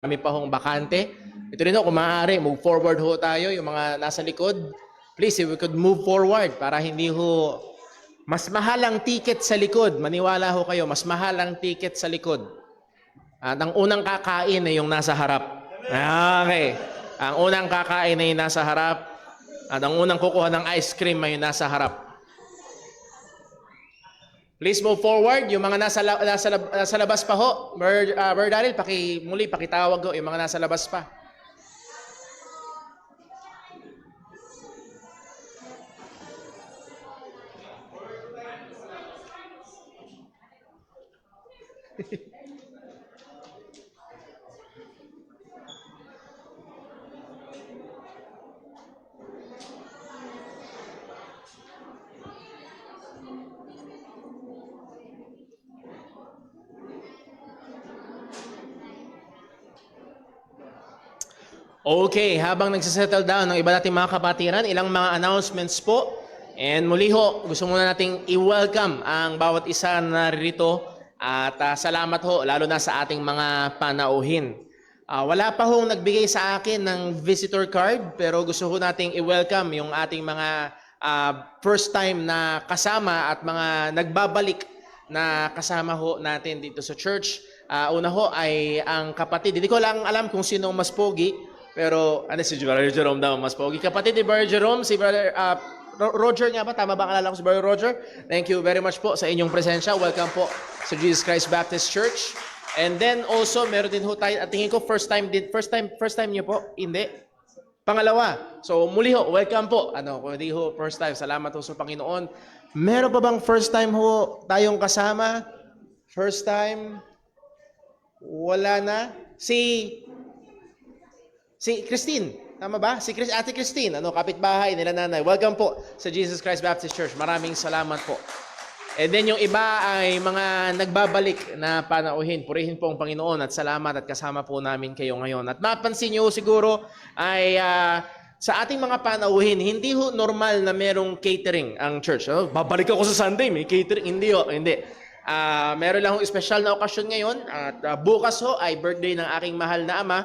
Kami pa hong bakante. Ito rin ho, kung maaari, move forward ho tayo, yung mga nasa likod. Please, if we could move forward para hindi ho, mas mahal ang ticket sa likod. Maniwala ho kayo, mas mahal ang ticket sa likod. At ang unang kakain ay yung nasa harap. Okay. Ang unang kakain ay yung nasa harap. At ang unang kukuha ng ice cream ay yung nasa harap. Please move forward. Yung mga nasa labas pa ho. Brother Daryl, muli pakitawag ho yung mga nasa labas pa. Okay, habang nagsisettle down ng iba nating mga kapatiran, ilang mga announcements po. And muli ho, gusto muna nating i-welcome ang bawat isa na narito at salamat ho, lalo na sa ating mga panauhin. Wala pa hong nagbigay sa akin ng visitor card, pero gusto ho nating i-welcome yung ating mga first time na kasama at mga nagbabalik na kasama ho natin dito sa church. Una ho ay ang kapatid, hindi ko lang alam kung sino mas pogi, pero ano si Brother Jerome daw mas pogi. Kapatid ni Brother Jerome, si Brother Roger nga ba? Tama ba ang alala ko si Brother Roger? Thank you very much po sa inyong presensya. Welcome po sa Jesus Christ Baptist Church. And then also, meron din ho tayo, at tingin ko first time niyo po? Hindi. Pangalawa. So muli ho, welcome po. Kung hindi ho first time, salamat ho sa Panginoon. Meron pa bang first time ho tayong kasama? First time? Wala na. Si Christine, tama ba? Ate Christine, kapitbahay nila nanay. Welcome po sa Jesus Christ Baptist Church. Maraming salamat po. And then yung iba ay mga nagbabalik na panauhin. Purihin po ang Panginoon at salamat at kasama po namin kayo ngayon. At mapansin nyo siguro ay sa ating mga panauhin, hindi ho normal na merong catering ang church. Babalik ako sa Sunday, may catering. Hindi ho, hindi. Meron lang ho espesyal na okasyon ngayon. At bukas ho ay birthday ng aking mahal na ama.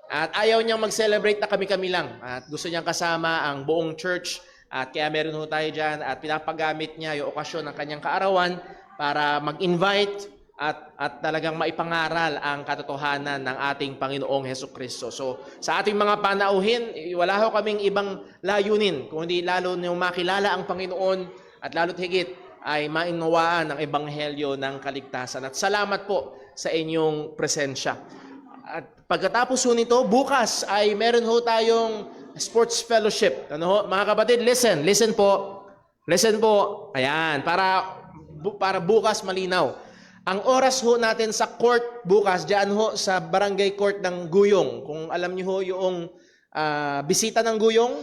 At ayaw niyang mag-celebrate na kami-kami lang. At gusto niyang kasama ang buong church. At kaya meron ho tayo dyan. At pinapagamit niya yung okasyon ng kanyang kaarawan para mag-invite at talagang maipangaral ang katotohanan ng ating Panginoong Hesukristo. So sa ating mga panauhin, wala ho kaming ibang layunin. Kundi lalo niyong makilala ang Panginoon at lalo't higit ay mainawaan ang ebanghelyo ng kaligtasan. At salamat po sa inyong presensya. At pagkatapos ho nito, bukas ay meron ho tayong sports fellowship. Mga kapatid, listen po. Listen po. Ayan, para bukas malinaw. Ang oras ho natin sa court bukas, diyan ho sa barangay court ng Guyong. Kung alam niyo ho yung bisita ng Guyong,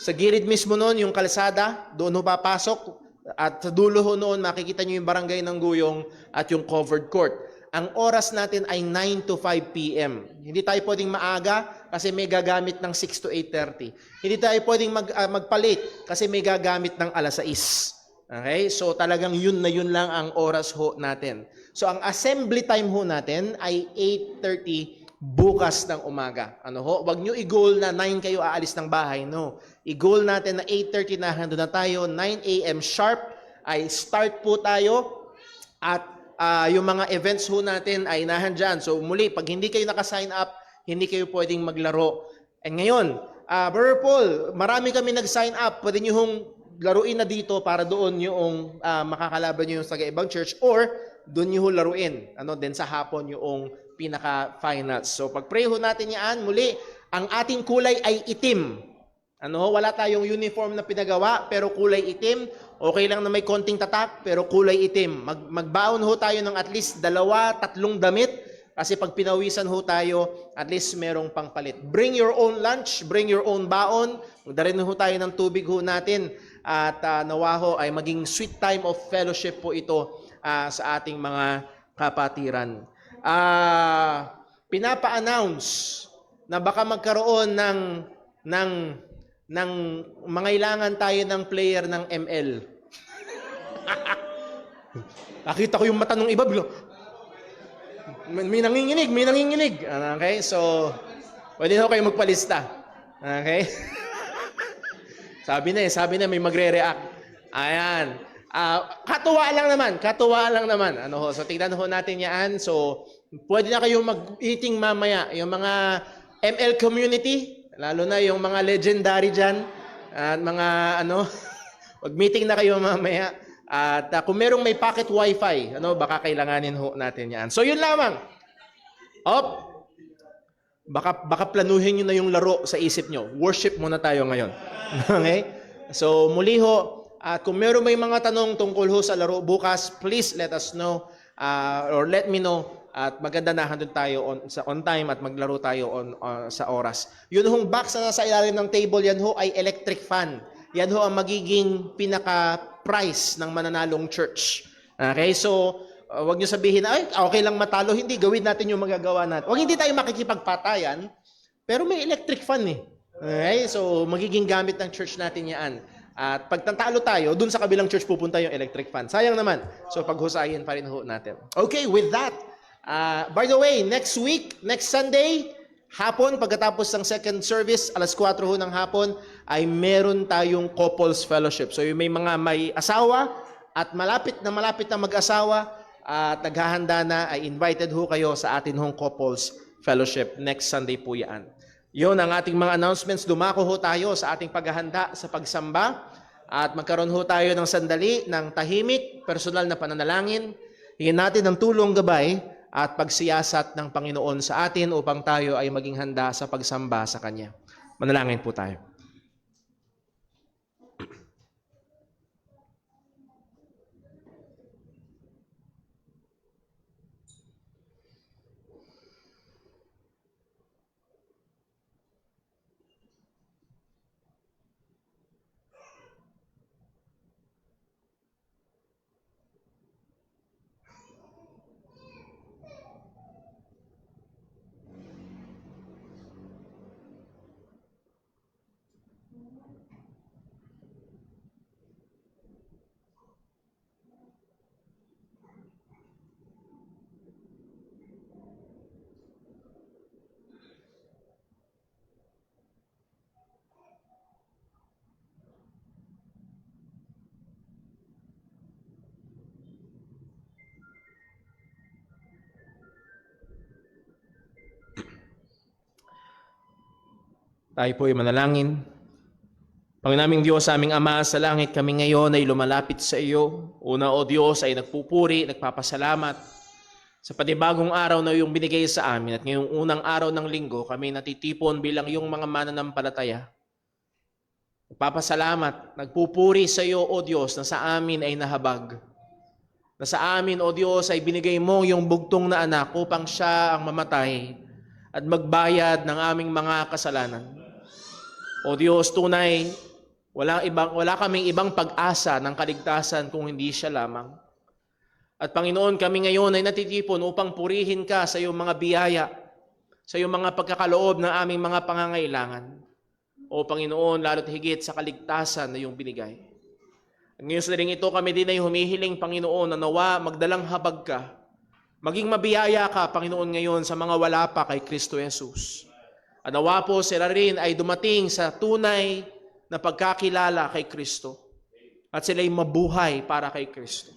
sa gilid mismo noon, yung kalsada, doon ho papasok. At sa dulo ho noon, makikita niyo yung barangay ng Guyong at yung covered court. Ang oras natin ay 9 to 5 p.m. Hindi tayo pwedeng maaga kasi may gagamit ng 6 to 8:30. Hindi tayo pwedeng magpalit kasi may gagamit ng alas 6. Okay? So talagang yun lang ang oras ho natin. So ang assembly time ho natin ay 8:30 bukas ng umaga. Wag nyo i-goal na 9 kayo aalis ng bahay. No. I-goal natin na 8:30 na hando na tayo, 9 a.m. sharp ay start po tayo at yung mga events ho natin ay nahandyan. So muli, pag hindi kayo naka-sign up, hindi kayo pwedeng maglaro. And ngayon, Brother Paul, marami kami nag-sign up. Pwede nyo hong laruin na dito para doon yung makakalaban nyo yung sa ibang church or doon nyo ho laruin. Then sa hapon yung pinaka-finals. So pag-pray ho natin yan, muli, ang ating kulay ay itim. Wala tayong uniform na pinagawa, pero kulay itim. Okay lang na may konting tatak, pero kulay itim. Magbaon ho tayo ng at least 2-3 damit, kasi pag pinawisan ho tayo, at least merong pangpalit. Bring your own lunch, bring your own baon. Magdarin ho tayo ng tubig ho natin. At nawa ho ay maging sweet time of fellowship po ito sa ating mga kapatiran. Pinapa-announce na baka magkaroon ng mangailangan tayo ng player ng ML. Nakita ko yung mata ng iba, May nanginginig, may nanginginig. Okay, so pwede na kayo magpalista. Okay? Sabi na may magre-react. Ayan. Katuwa lang naman. Ano ho, so tingnan ho natin yan. So, pwede na kayo mag-eating mamaya. Yung mga ML community, lalo na yung mga legendary dyan, at mga mag-meeting na kayo mamaya. At kung merong may pocket wifi, baka kailanganin ho natin yan. So, yun lamang. Baka planuhin nyo na yung laro sa isip nyo. Worship muna tayo ngayon. Okay? So, muli ho, kung meron may mga tanong tungkol ho sa laro bukas, please let us know or let me know at maganda na handun tayo on time at maglaro tayo sa oras. Yun hong box na nasa ilalim ng table, yan ho ay electric fan. Yan ho ang magiging pinaka-prize ng mananalong church. Okay? So, wag nyo sabihin, ay, okay lang matalo. Hindi, gawin natin yung magagawa natin. Wag hindi tayo makikipagpatayan, pero may electric fan eh. Okay? So, magiging gamit ng church natin yan. At pag tatalo tayo, dun sa kabilang church pupunta yung electric fan. Sayang naman. So, paghusayin pa rin ho natin. Okay, with that, by the way, next week, next Sunday, hapon, pagkatapos ng second service, alas 4 ho ng hapon, ay meron tayong couples fellowship. So, yung may asawa at malapit na mag-asawa at naghahanda na, ay invited ho kayo sa atin hong couples fellowship. Next Sunday po yan. Yun ang ating mga announcements. Dumako ho tayo sa ating paghahanda sa pagsamba at magkaroon ho tayo ng sandali ng tahimik, personal na pananalangin. Hingin natin ng tulong gabay at pagsiyasat ng Panginoon sa atin upang tayo ay maging handa sa pagsamba sa Kanya. Manalangin po tayo. Tayo po ay manalangin. Panginaming Diyos, aming Ama sa langit, kami ngayon ay lumalapit sa iyo. Una, O Diyos, ay nagpupuri, nagpapasalamat sa panibagong araw na iyong binigay sa amin. At ngayong unang araw ng linggo, kami natitipon bilang iyong mga mananampalataya. Nagpapasalamat, nagpupuri sa iyo, O Diyos, na sa amin ay nahabag. Na sa amin, O Diyos, ay binigay mo yung bugtong na anak upang siya ang mamatay at magbayad ng aming mga kasalanan. O Diyos, tunay, wala kaming ibang pag-asa ng kaligtasan kung hindi siya lamang. At Panginoon, kami ngayon ay natitipon upang purihin ka sa iyong mga biyaya, sa iyong mga pagkakaloob ng aming mga pangangailangan. O Panginoon, lalo't higit sa kaligtasan na iyong binigay. At ngayon sa ring ito, kami din ay humihiling, Panginoon, na nawa magdalang habag ka. Maging mabiyaya ka, Panginoon, ngayon sa mga wala pa kay Kristo Jesus. At nawa po sila rin ay dumating sa tunay na pagkakilala kay Kristo. At sila'y mabuhay para kay Kristo.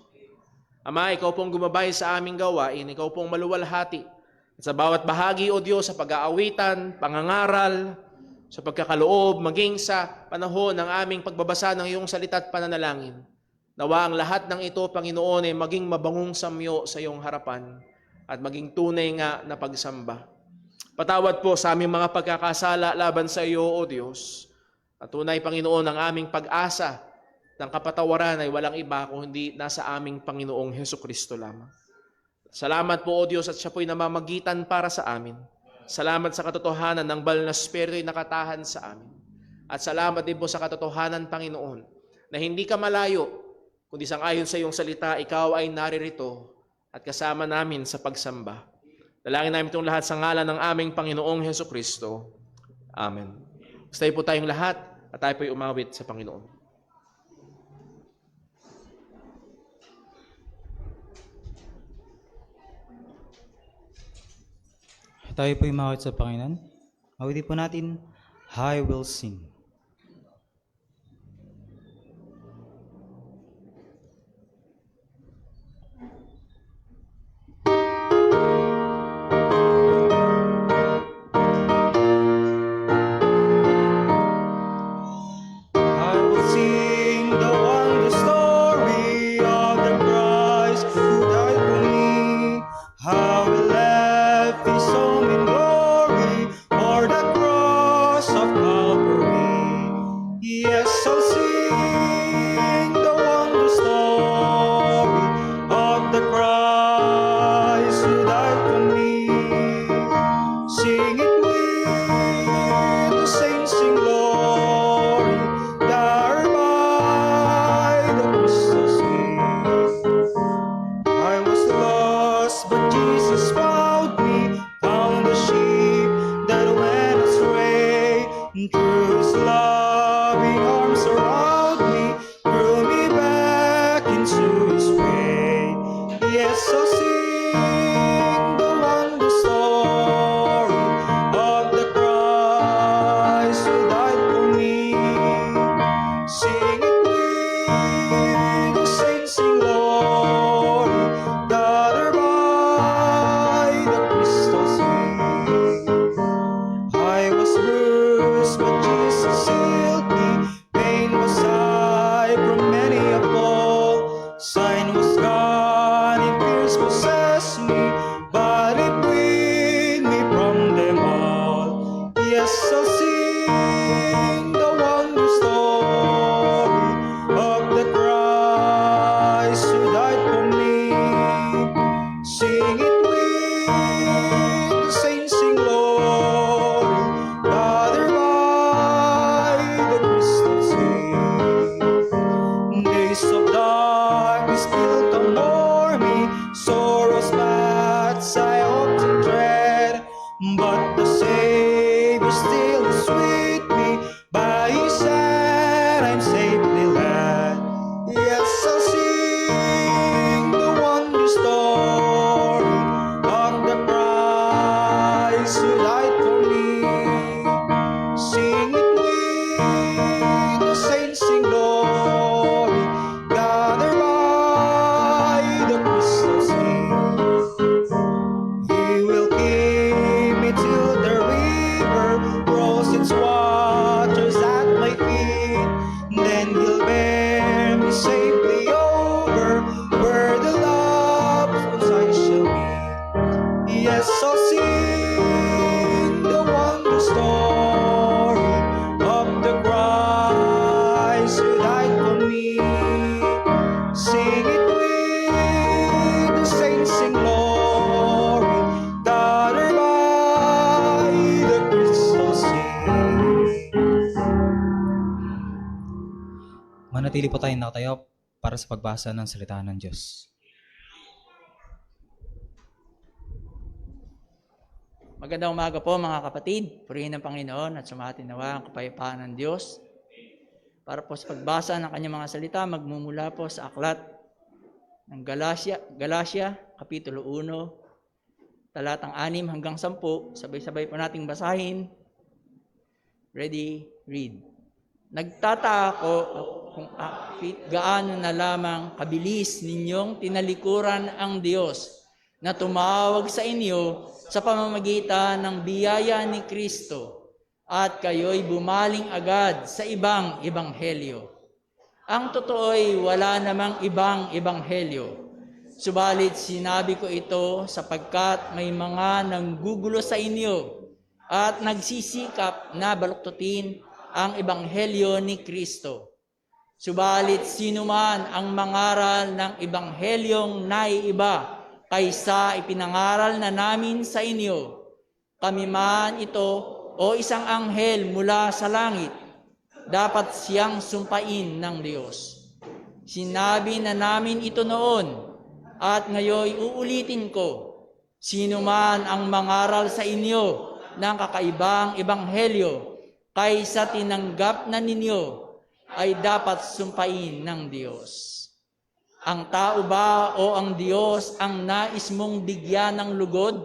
Ama, ikaw pong gumabay sa aming gawain, ikaw pong maluwalhati. At sa bawat bahagi, O Diyos, sa pag-aawitan, pangangaral, sa pagkakaloob, maging sa panahon ng aming pagbabasa ng iyong salita at pananalangin. Nawa ang lahat ng ito, Panginoon, ay maging mabangong samyo sa iyong harapan at maging tunay nga na pagsamba. Patawad po sa aming mga pagkakasala laban sa iyo, O Diyos. At tunay, Panginoon, ang aming pag-asa ng kapatawaran ay walang iba kung hindi nasa aming Panginoong Hesukristo lamang. Salamat po, O Diyos, at siya po'y namamagitan para sa amin. Salamat sa katotohanan ng banal na Espiritu ay nakatahan sa amin. At salamat din po sa katotohanan, Panginoon, na hindi ka malayo, kundi sangayon sa iyong salita, ikaw ay naririto at kasama namin sa pagsamba. Dalangin namin itong lahat sa ngalan ng aming Panginoong Hesukristo. Amen. Stay po tayong lahat at tayo po'y umawit sa Panginoon. Tayo po'y mawit sa Panginoon. Awitin po natin, I will sing. I will sing the wonder story of the Christ who died for me. How he left his home in glory for the cross of Calvary. Yes, I'll sing the wonder story of the Christ who died for me. Sing it with the saints in glory, there by the crystal sea. I was lost, but Jesus found me, found the sheep that went astray. And through his loving arms around me, drew me back into his way. Yes, I'll sing the wonder story of the Christ who died for me. Sing it with the saints in glory, gathered by the crystal sea. I was bruised, but Jesus healed me. Pain was high from many a fall. Sign was gone, and fears possessed me, but it freed me from them all. Yes, I'll sing the wonder story of the Christ who died for me. Sing it with the saints in glory, gathered by the crystal sea. Days of darkness still come o'er me, sorrow's paths I often tread, but the Savior still is with me, by his hand I'm safely led. Yes, I'll sing the wonder story of the Christ who died for me. Sing it with the saints in glory, gathered by the crystal sea. He will keep me till the river rolls its waters at my feet. Then he'll bear me safely over where the loved ones I shall meet. Yes, I'll sing the wonder story of the Christ who died for me. Sing it with the saints in glory, gathered by the crystal sea. Manatili po tayong nakatayo para sa pagbasa ng salita ng Diyos. Magandang umaga po mga kapatid. Purihin ng Panginoon at sumati nawa ang kapayapaan ng Diyos. Para po sa pagbasa ng kanyang mga salita, magmumula po sa aklat ng Galatia, Kapitulo 1, talatang 6 hanggang 10. Sabay-sabay po nating basahin. Ready? Read. Nagtataka ako kung gaano na lamang kabilis ninyong tinalikuran ang Diyos na tumawag sa inyo sa pamamagitan ng biyaya ni Kristo at kayo'y bumaling agad sa ibang ebanghelyo. Ang totoo'y wala namang ibang ebanghelyo. Subalit sinabi ko ito sapagkat may mga nanggugulo sa inyo at nagsisikap na baluktutin ang ebanghelyo ni Kristo. Subalit sino man ang mangaral ng ebanghelyong naiiba kaysa ipinangaral na namin sa inyo, kami man ito o isang anghel mula sa langit, dapat siyang sumpain ng Diyos. Sinabi na namin ito noon at ngayon uulitin ko, sino man ang mangaral sa inyo ng kakaibang ebanghelyo kaysa tinanggap na ninyo, ay dapat sumpain ng Diyos. Ang tao ba o ang Diyos ang nais mong bigyan ng lugod?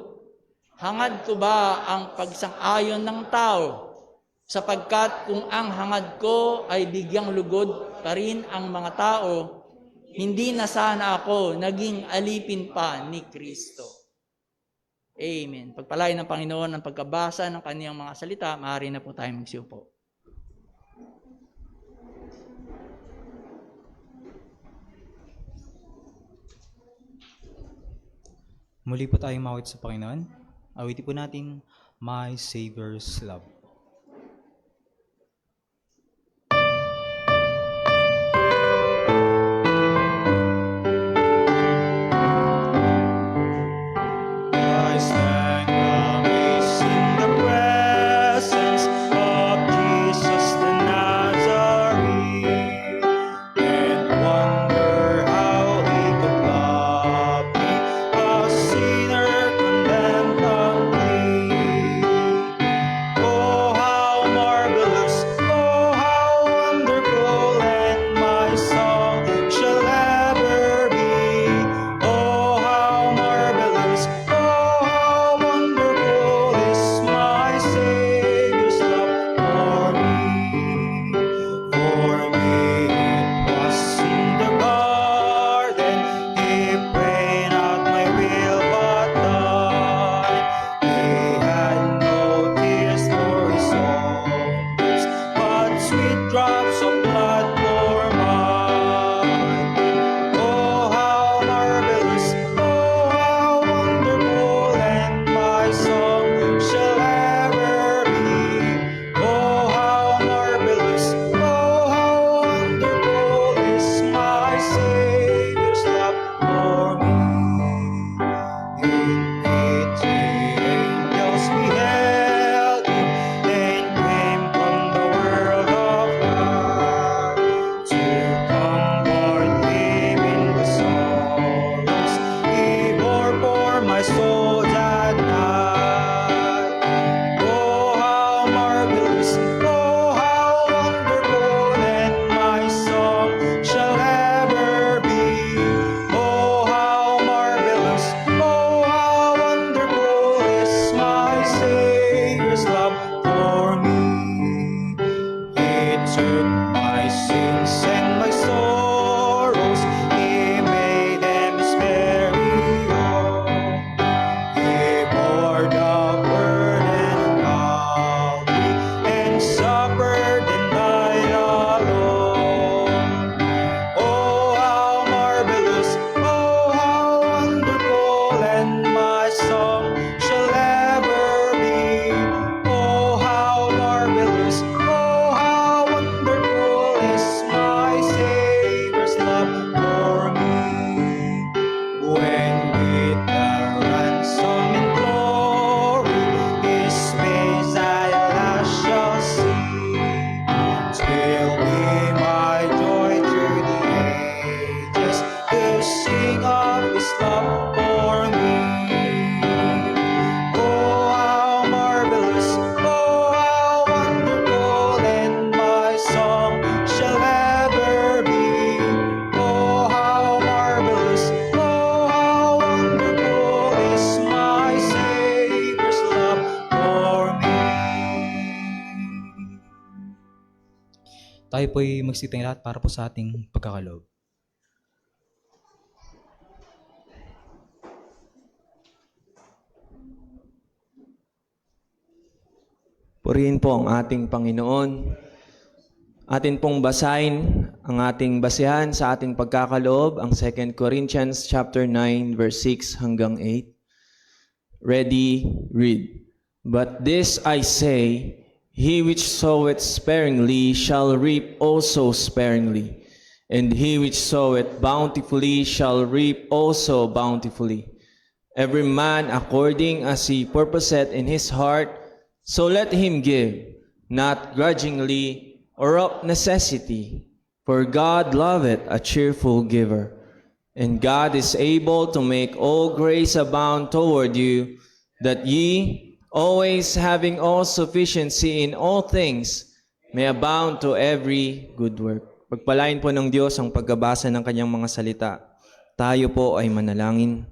hangad ko ba ang pagsang-ayon ng tao? Sapagkat kung ang hangad ko ay bigyang lugod pa rin ang mga tao, hindi na sana ako naging alipin pa ni Kristo. Amen. Pagpalain ng Panginoon ang pagkabasa ng kaniyang mga salita, maaari na po tayo magsiupo. Muli po tayong mawit sa Panginoon. Awitin po natin, My Savior's Love. I stand amazed in the presence of Jesus the Nazarene, and wonder how he could love me, a sinner condemned unclean. Oh, how marvelous, oh, how wonderful, and my song shall ever be. Oh, how marvelous, oh, how wonderful is my Savior's love for me. For me it was in the garden, he prayed out my will but thine. He had no tears for his own lips, but sweet drops of blood for mine. Oh, how marvelous, oh, how wonderful, and my song shall ever be. Oh, how marvelous, oh, how wonderful is my Savior's love for me. In pity, angels beheld him, and came from the world of God to comfort him in the sorrows he bore for my soul that night. Oh, how marvelous, oh, how wonderful, and my song shall ever be. Oh, how marvelous, oh, how wonderful is my Savior's love for me. He took my sins and my sorrows, he made them his very own. He bore the burden of Calvary and suffered and died alone. Oh, how marvelous, oh, how wonderful, and my song shall ever be. Oh, how marvelous, oh, how wonderful is my Savior's love for me. When with the ransom and glory his face I at last shall see, still be my joy through the ages to sing of his love for me. Oh, how marvelous, oh, how wonderful, and my song shall ever be. Oh, how marvelous, oh, how wonderful is my Savior's love for me. Tayo po'y magsitang lahat para po sa ating pagkakaloob. Purihin po ang ating Panginoon. Atin pong basahin ang ating basihan sa ating pagkakaloob, ang 2 Corinthians chapter 9 verse 6 hanggang 8. Ready, read. But this I say, he which soweth sparingly shall reap also sparingly, and he which soweth bountifully shall reap also bountifully. Every man according as he purposeth in his heart, so let him give, not grudgingly or of necessity, for God loveth a cheerful giver. And God is able to make all grace abound toward you, that ye, always having all sufficiency in all things, may abound to every good work. Pagpalain po ng Diyos ang pagbabasa ng kanyang mga salita. Tayo po ay manalangin.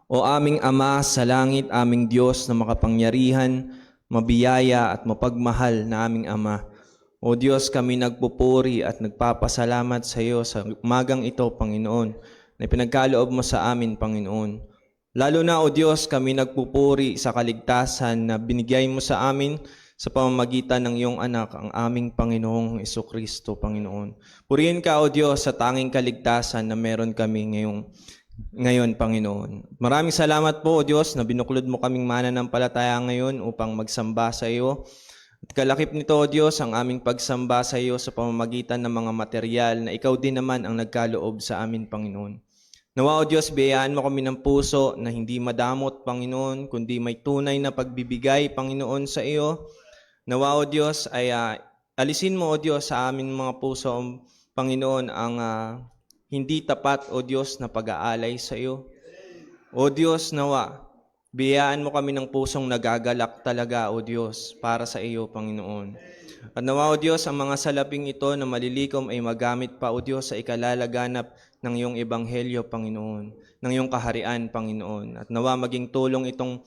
O aming Ama sa langit, aming Diyos na makapangyarihan, mabiyaya at mapagmahal na aming Ama. O Diyos, kami nagpupuri at nagpapasalamat sa iyo sa umagang ito, Panginoon, na pinagkaloob mo sa amin, Panginoon. Lalo na, O Diyos, kami nagpupuri sa kaligtasan na binigay mo sa amin sa pamamagitan ng iyong anak, ang aming Panginoong Jesucristo, Panginoon. Purihin ka, O Diyos, sa tanging kaligtasan na meron kami ngayon, Panginoon. Maraming salamat po, O Diyos, na binuklod mo kaming mananampalataya ngayon upang magsamba sa iyo. At kalakip nito, O Diyos, ang aming pagsamba sa iyo sa pamamagitan ng mga material na ikaw din naman ang nagkaloob sa amin, Panginoon. Nawa, O Diyos, biyayaan mo kami ng puso na hindi madamot, Panginoon, kundi may tunay na pagbibigay, Panginoon, sa iyo. Nawa, O Diyos, ay alisin mo, O Diyos, sa aming mga puso, Panginoon, ang hindi tapat, O Diyos, na pag-aalay sa iyo. O Diyos, nawa, biyayaan mo kami ng pusong nagagalak talaga, O Diyos, para sa iyo, Panginoon. At nawa, O Diyos, ang mga salaping ito na malilikom ay magamit pa, O Diyos, sa ikalalaganap ng iyong ebanghelyo, Panginoon, ng iyong kaharian, Panginoon. At nawa, maging tulong itong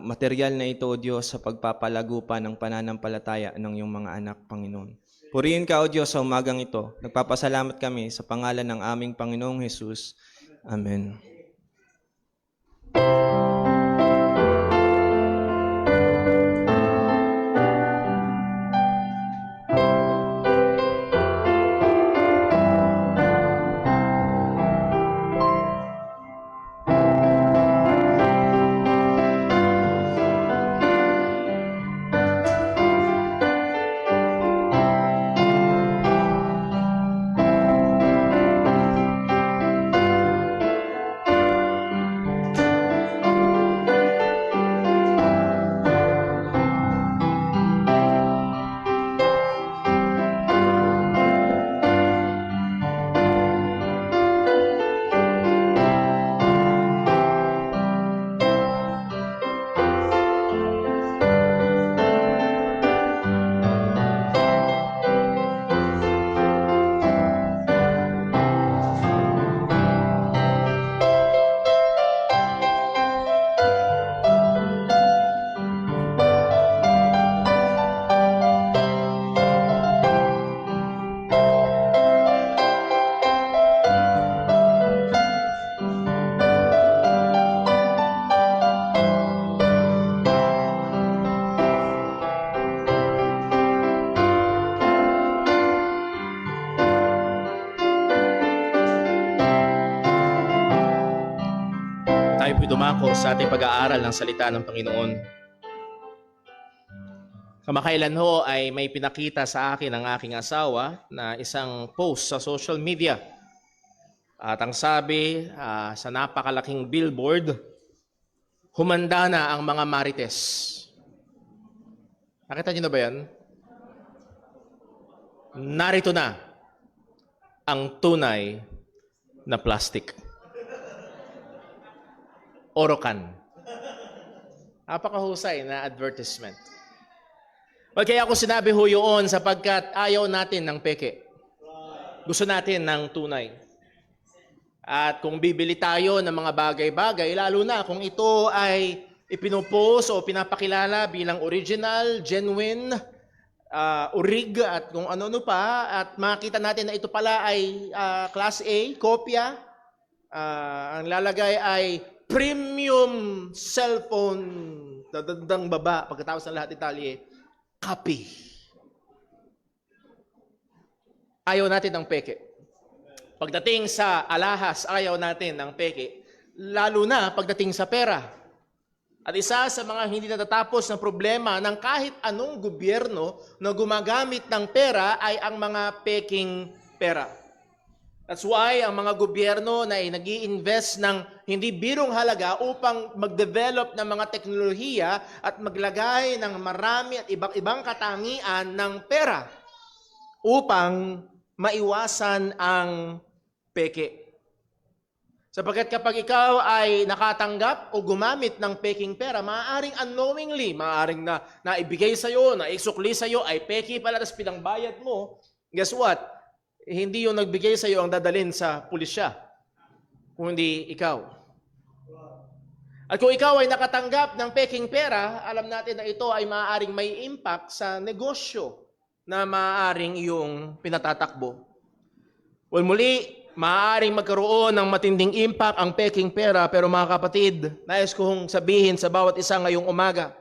material na ito, O Diyos, sa pagpapalago pa ng pananampalataya ng iyong mga anak, Panginoon. Purihin ka, O Diyos, sa umagang ito. Nagpapasalamat kami sa pangalan ng aming Panginoong Jesus. Amen. Tayo po'y dumako sa ating pag-aaral ng salita ng Panginoon. Kamakailan ho ay may pinakita sa akin ang aking asawa na isang post sa social media. At ang sabi sa napakalaking billboard, humanda na ang mga marites. Nakita niyo na ba yan? Narito na ang tunay na plastic. Orokan. Napakahusay na advertisement. Well, kaya ako sinabi ho yun sapagkat ayaw natin ng peke. Gusto natin ng tunay. At kung bibili tayo ng mga bagay-bagay, lalo na kung ito ay ipinopost o pinapakilala bilang original, genuine, orig at kung ano-ano pa, at makita natin na ito pala ay Class A, kopya, ang lalagay ay premium cellphone, dadandang baba, pagkatapos ng lahat Italya, copy. Ayaw natin ng peke. Pagdating sa alahas, ayaw natin ng peke. Lalo na pagdating sa pera. At isa sa mga hindi natatapos na problema ng kahit anong gobyerno na gumagamit ng pera ay ang mga peking pera. That's why ang mga gobyerno na nag-i-invest ng hindi birong halaga upang mag-develop ng mga teknolohiya at maglagay ng marami at ibang katangian ng pera upang maiwasan ang peke. Sapagkat kapag ikaw ay nakatanggap o gumamit ng peking pera, maaaring unknowingly, maaaring na naibigay sa'yo, na isukli sa'yo, ay peke pala, tapos pinangbayad mo. Guess what? Hindi yung nagbigay sa'yo ang dadalhin sa pulisya, kundi ikaw. At kung ikaw ay nakatanggap ng peking pera, alam natin na ito ay maaaring may impact sa negosyo na maaaring iyong pinatatakbo. Well, muli, maaaring magkaroon ng matinding impact ang peking pera, pero mga kapatid, nais kong sabihin sa bawat isa ngayong umaga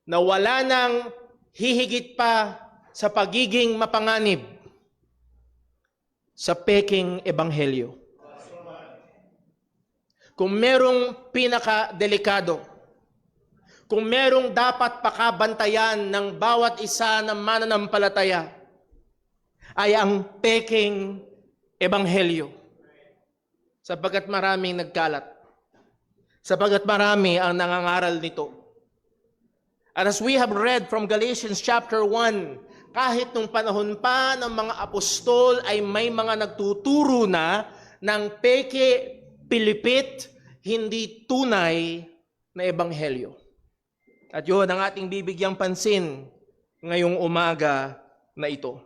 na wala nang hihigit pa sa pagiging mapanganib sa peking ebanghelyo. Kung merong pinakadelikado, kung merong dapat pakabantayan ng bawat isa ng mananampalataya, ay ang peking ebanghelyo. Sapagkat maraming nagkalat. Sapagkat marami ang nangangaral nito. And as we have read from Galatians chapter 1, kahit nung panahon pa ng mga apostol ay may mga nagtuturo na ng peke pilipit, hindi tunay na ebanghelyo. At yun ang ating bibigyang pansin ngayong umaga na ito.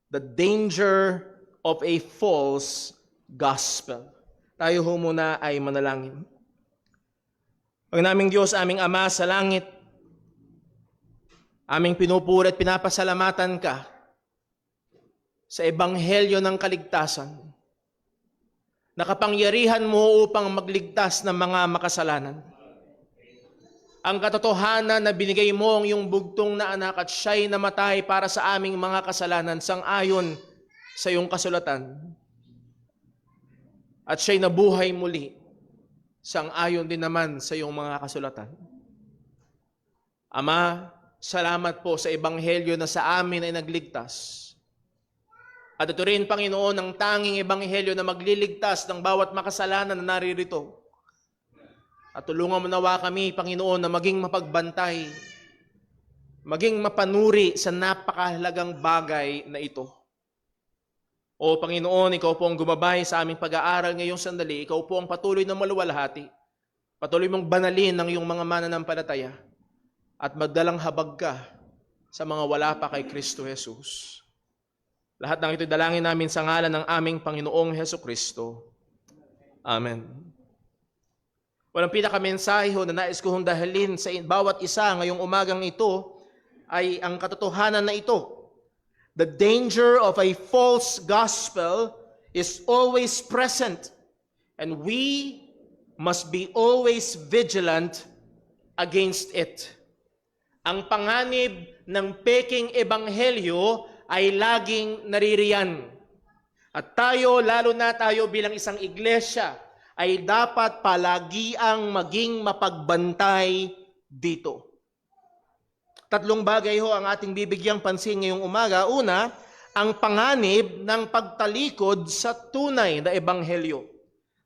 The danger of a false gospel. Tayo ho muna ay manalangin. Ang naming Diyos, aming Ama sa langit, aming pinupuri at pinapasalamatan ka sa ebanghelyo ng kaligtasan. Nakapangyarihan mo upang magligtas ng mga makasalanan. Ang katotohanan na binigay mo ang iyong bugtong na anak at siya'y namatay para sa aming mga kasalanan sang-ayon sa iyong kasulatan. At siya'y nabuhay muli sang-ayon din naman sa iyong mga kasulatan. Ama, salamat po sa ebanghelyo na sa amin ay nagligtas. At ito rin, Panginoon, ang tanging ebanghelyo na magliligtas ng bawat makasalanan na naririto. At tulungan mo nawa kami, Panginoon, na maging mapagbantay, maging mapanuri sa napakahalagang bagay na ito. O Panginoon, Ikaw po ang gumabay sa aming pag-aaral ngayong sandali. Ikaw po ang patuloy na maluwalhati. Patuloy mong banalin ang iyong mga mananampalataya. At magdalang habag ka sa mga wala pa kay Kristo Jesus. Lahat ng ito'y dalangin namin sa ngalan ng aming Panginoong Heso Kristo. Amen. Walang pinakamensahe na nais ko dahalin sa bawat isa ngayong umagang ito ay ang katotohanan na ito. The danger of a false gospel is always present, and we must be always vigilant against it. Ang panganib ng peking ebanghelyo ay laging naririyan. At tayo, lalo na tayo bilang isang iglesia, ay dapat palagiang maging mapagbantay dito. Tatlong bagay ho ang ating bibigyang pansin ngayong umaga. Una, ang panganib ng pagtalikod sa tunay na ebanghelyo.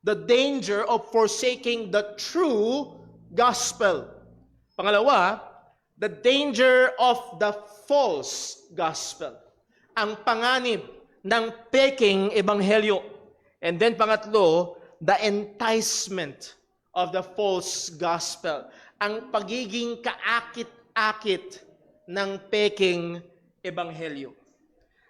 The danger of forsaking the true gospel. Pangalawa, the danger of the false gospel. Ang panganib ng peking ebanghelyo. And then pangatlo, the enticement of the false gospel. Ang pagiging kaakit-akit ng peking ebanghelyo.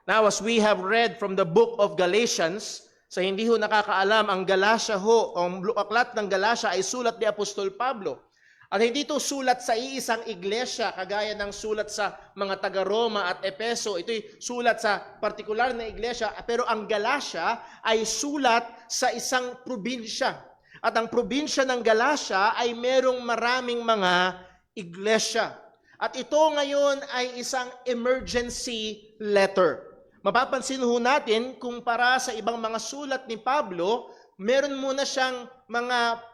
Now, as we have read from the book of Galatians, sa hindi ho nakakaalam, ang Galatia ho, ang aklat ng Galatia ay sulat ni Apostol Pablo. At hindi ito sulat sa iisang iglesia, kagaya ng sulat sa mga taga-Roma at Epeso. Ito'y sulat sa partikular na iglesia, pero ang Galatia ay sulat sa isang probinsya. At ang probinsya ng Galatia ay merong maraming mga iglesia. At ito ngayon ay isang emergency letter. Mapapansin ho natin, kumpara sa ibang mga sulat ni Pablo, meron muna siyang mga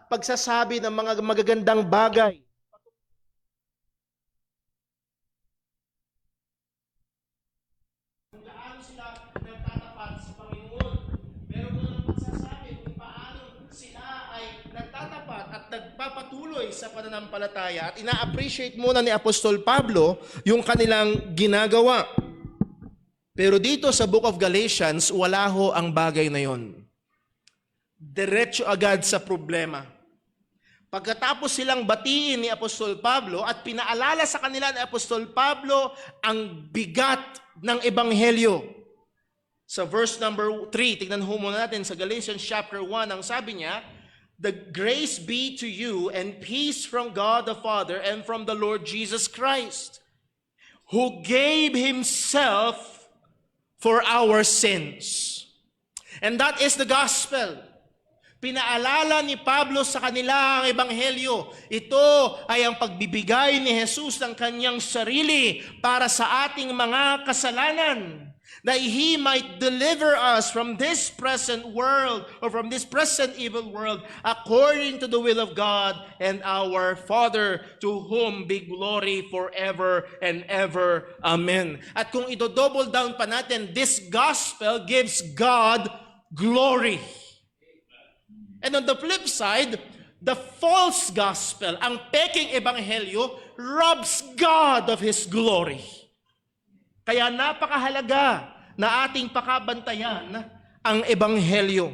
pagsasabi ng mga magagandang bagay. Kung gaano sila nagtatapat sa Panginoon. Meron muna pagsasabi kung paano sila ay nagtatapat at nagpapatuloy sa pananampalataya. At ina-appreciate muna ni Apostol Pablo yung kanilang ginagawa. Pero dito sa Book of Galatians, wala ho ang bagay na yon. Diretso agad sa problema. Pagkatapos silang batiin ni Apostol Pablo at pinaalala sa kanila ni Apostol Pablo ang bigat ng ebanghelyo. Sa verse number 3, tignan ho muna natin sa Galatians chapter 1, ang sabi niya, The grace be to you and peace from God the Father and from the Lord Jesus Christ, who gave himself for our sins. And that is the gospel. Pinaalala ni Pablo sa kanila ang ebanghelyo. Ito ay ang pagbibigay ni Jesus ng kanyang sarili para sa ating mga kasalanan, that He might deliver us from this present world, or from this present evil world, according to the will of God and our Father, to whom be glory forever and ever. Amen. At kung ito-double down pa natin, this gospel gives God glory. And on the flip side, the false gospel, ang peking ebanghelyo, robs God of His glory. Kaya napakahalaga na ating pakabantayan ang ebanghelyo.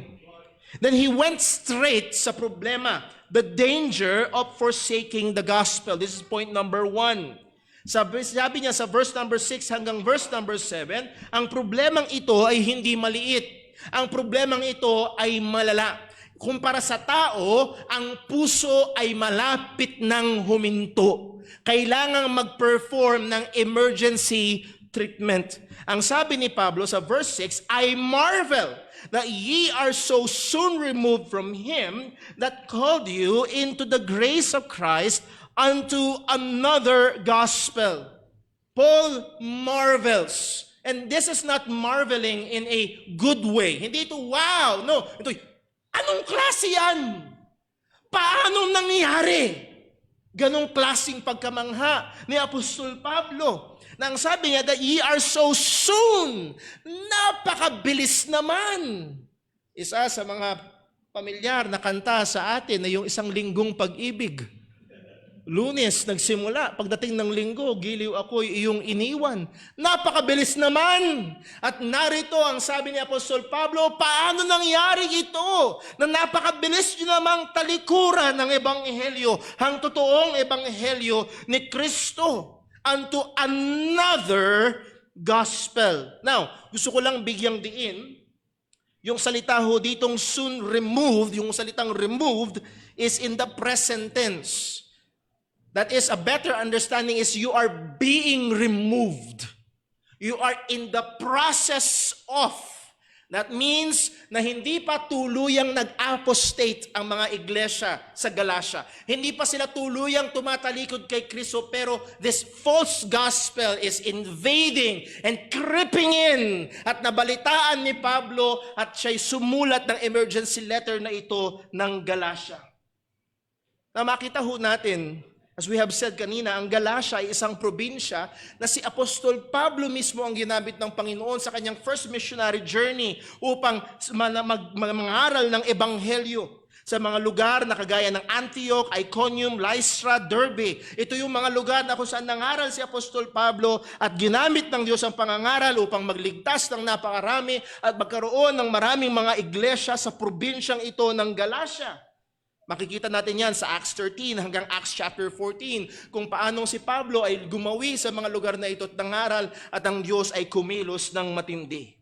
Then he went straight sa problema, the danger of forsaking the gospel. This is point number 1. Sabi niya sa verse number 6 hanggang verse number 7, ang problemang ito ay hindi maliit. Ang problemang ito ay malala. Kumpara sa tao, ang puso ay malapit ng huminto. Kailangang mag-perform ng emergency treatment. Ang sabi ni Pablo sa verse 6, I marvel that ye are so soon removed from him that called you into the grace of Christ unto another gospel. Paul marvels. And this is not marveling in a good way. Hindi ito, wow! No, ito, anong klase yan? Paano nangyari? Ganong klaseng pagkamangha ni Apostol Pablo. Nang sabi niya that ye are so soon. Napakabilis naman. Isa sa mga pamilyar na kanta sa atin na yung isang linggong pag-ibig. Lunes nagsimula, pagdating ng linggo, giliw ako'y iyong iniwan. Napakabilis naman. At narito ang sabi ni Apostol Pablo, paano nangyari ito? Na napakabilis nyo namang talikuran ng ebanghelyo, ang totoong ebanghelyo ni Kristo unto another gospel. Now, gusto ko lang bigyang diin, yung salita ho ditong soon removed, yung salitang removed is in the present tense. That is, a better understanding is you are being removed. You are in the process of. That means na hindi pa tuluyang nag-apostate ang mga iglesia sa Galacia. Hindi pa sila tuluyang tumatalikod kay Kristo, pero this false gospel is invading and creeping in. At nabalitaan ni Pablo at siya'y sumulat ng emergency letter na ito ng Galacia. Na makita ho natin, as we have said kanina, ang Galacia ay isang probinsya na si Apostol Pablo mismo ang ginamit ng Panginoon sa kanyang first missionary journey upang mangaral ng ebanghelyo sa mga lugar na kagaya ng Antioch, Iconium, Lystra, Derbe. Ito yung mga lugar na kung saan nangaral si Apostol Pablo at ginamit ng Diyos ang pangangaral upang magligtas ng napakarami at magkaroon ng maraming mga iglesia sa probinsyang ito ng Galacia. Makikita natin yan sa Acts 13 hanggang Acts chapter 14 kung paanong si Pablo ay gumawi sa mga lugar na ito at nangaral at ang Diyos ay kumilos ng matindi.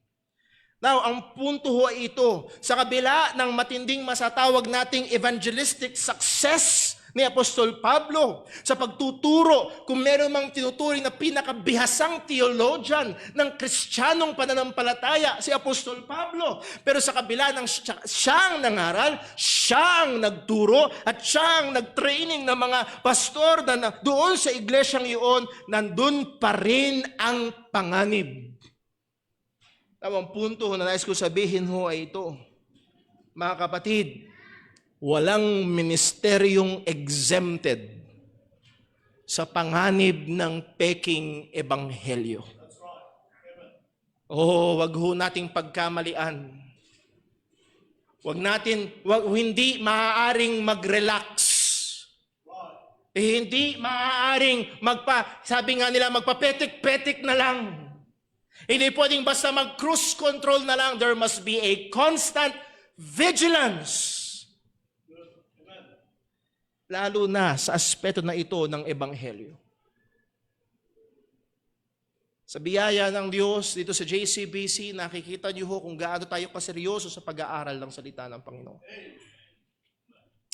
Now, ang punto ho ay ito, sa kabila ng matinding masatawag nating evangelistic success ni Apostol Pablo sa pagtuturo, kung meron mang tinuturing na pinakabihasang theologian ng Kristiyanong pananampalataya, si Apostol Pablo. Pero sa kabila ng siyang nangaral, siyang nagturo, at siyang nagtraining ng mga pastor na doon sa iglesyang iyon, nandun pa rin ang panganib. Ang punto na nais ko sabihin ho ay ito, mga kapatid, walang ministeryong exempted sa panganib ng peking ebanghelyo. Wag ho nating pagkamalian. Hindi maaaring mag-relax. Hindi maaaring sabi nga nila, magpapetik-petik na lang. Hindi pwedeng basta mag-cruise control na lang. There must be a constant vigilance. Lalo na sa aspeto na ito ng ebanghelyo. Sa biyaya ng Diyos dito sa JCBC, nakikita niyo ho kung gaano tayo kaseryoso sa pag-aaral ng salita ng Panginoon.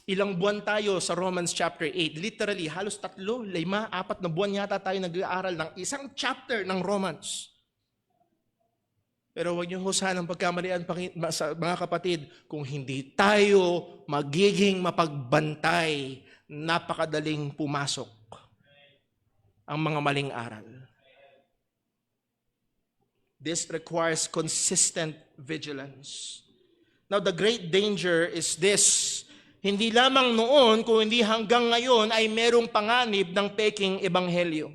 Ilang buwan tayo sa Romans chapter 8. Literally, halos 3, 5, 4 na buwan yata tayo nag-aaral ng isang chapter ng Romans. Pero huwag niyo husahan ang pagkamalian, mga kapatid, kung hindi tayo magiging mapagbantay, napakadaling pumasok ang mga maling aral. This requires consistent vigilance. Now, the great danger is this. Hindi lamang noon, kung hindi hanggang ngayon, ay merong panganib ng peking ebanghelyo.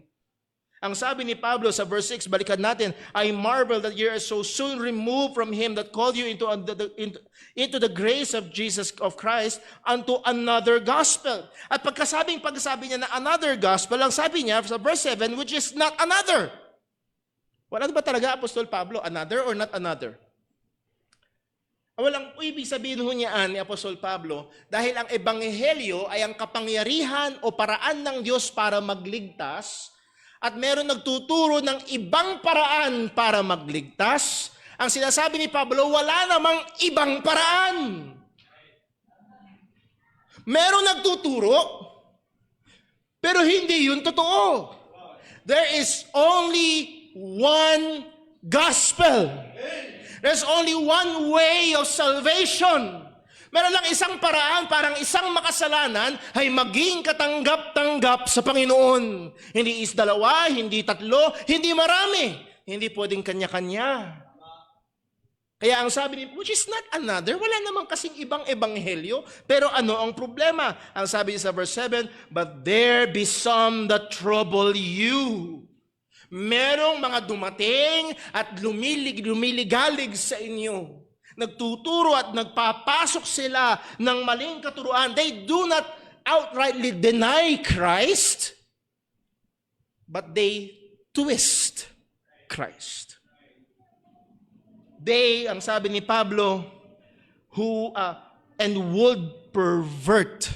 Ang sabi ni Pablo sa verse 6, balikan natin, I marvel that you are so soon removed from Him that called you into the grace of Jesus of Christ unto another gospel. At pagsabi niya na another gospel, ang sabi niya sa verse 7, which is not another. Wala ba talaga, Apostol Pablo, another or not another? Walang ibig sabihin ho niyan ni Apostol Pablo, dahil ang ebanghelyo ay ang kapangyarihan o paraan ng Diyos para magligtas, at meron nagtuturo ng ibang paraan para magligtas. Ang sinasabi ni Pablo, wala namang ibang paraan. Meron nagtuturo, pero hindi yun totoo. There is only one gospel. There's only one way of salvation. Meron lang isang paraan parang isang makasalanan ay maging katanggap-tanggap sa Panginoon. Hindi is 2, hindi 3, hindi marami. Hindi pwedeng kanya-kanya. Kaya ang sabi ni, which is not another, wala namang kasing ibang ebanghelyo. Pero ano ang problema? Ang sabi sa verse 7, but there be some that trouble you. Merong mga dumating at lumiligalig sa inyo. Nagtuturo at nagpapasok sila ng maling katuruan. They do not outrightly deny Christ, but they twist Christ. They, ang sabi ni Pablo, who and would pervert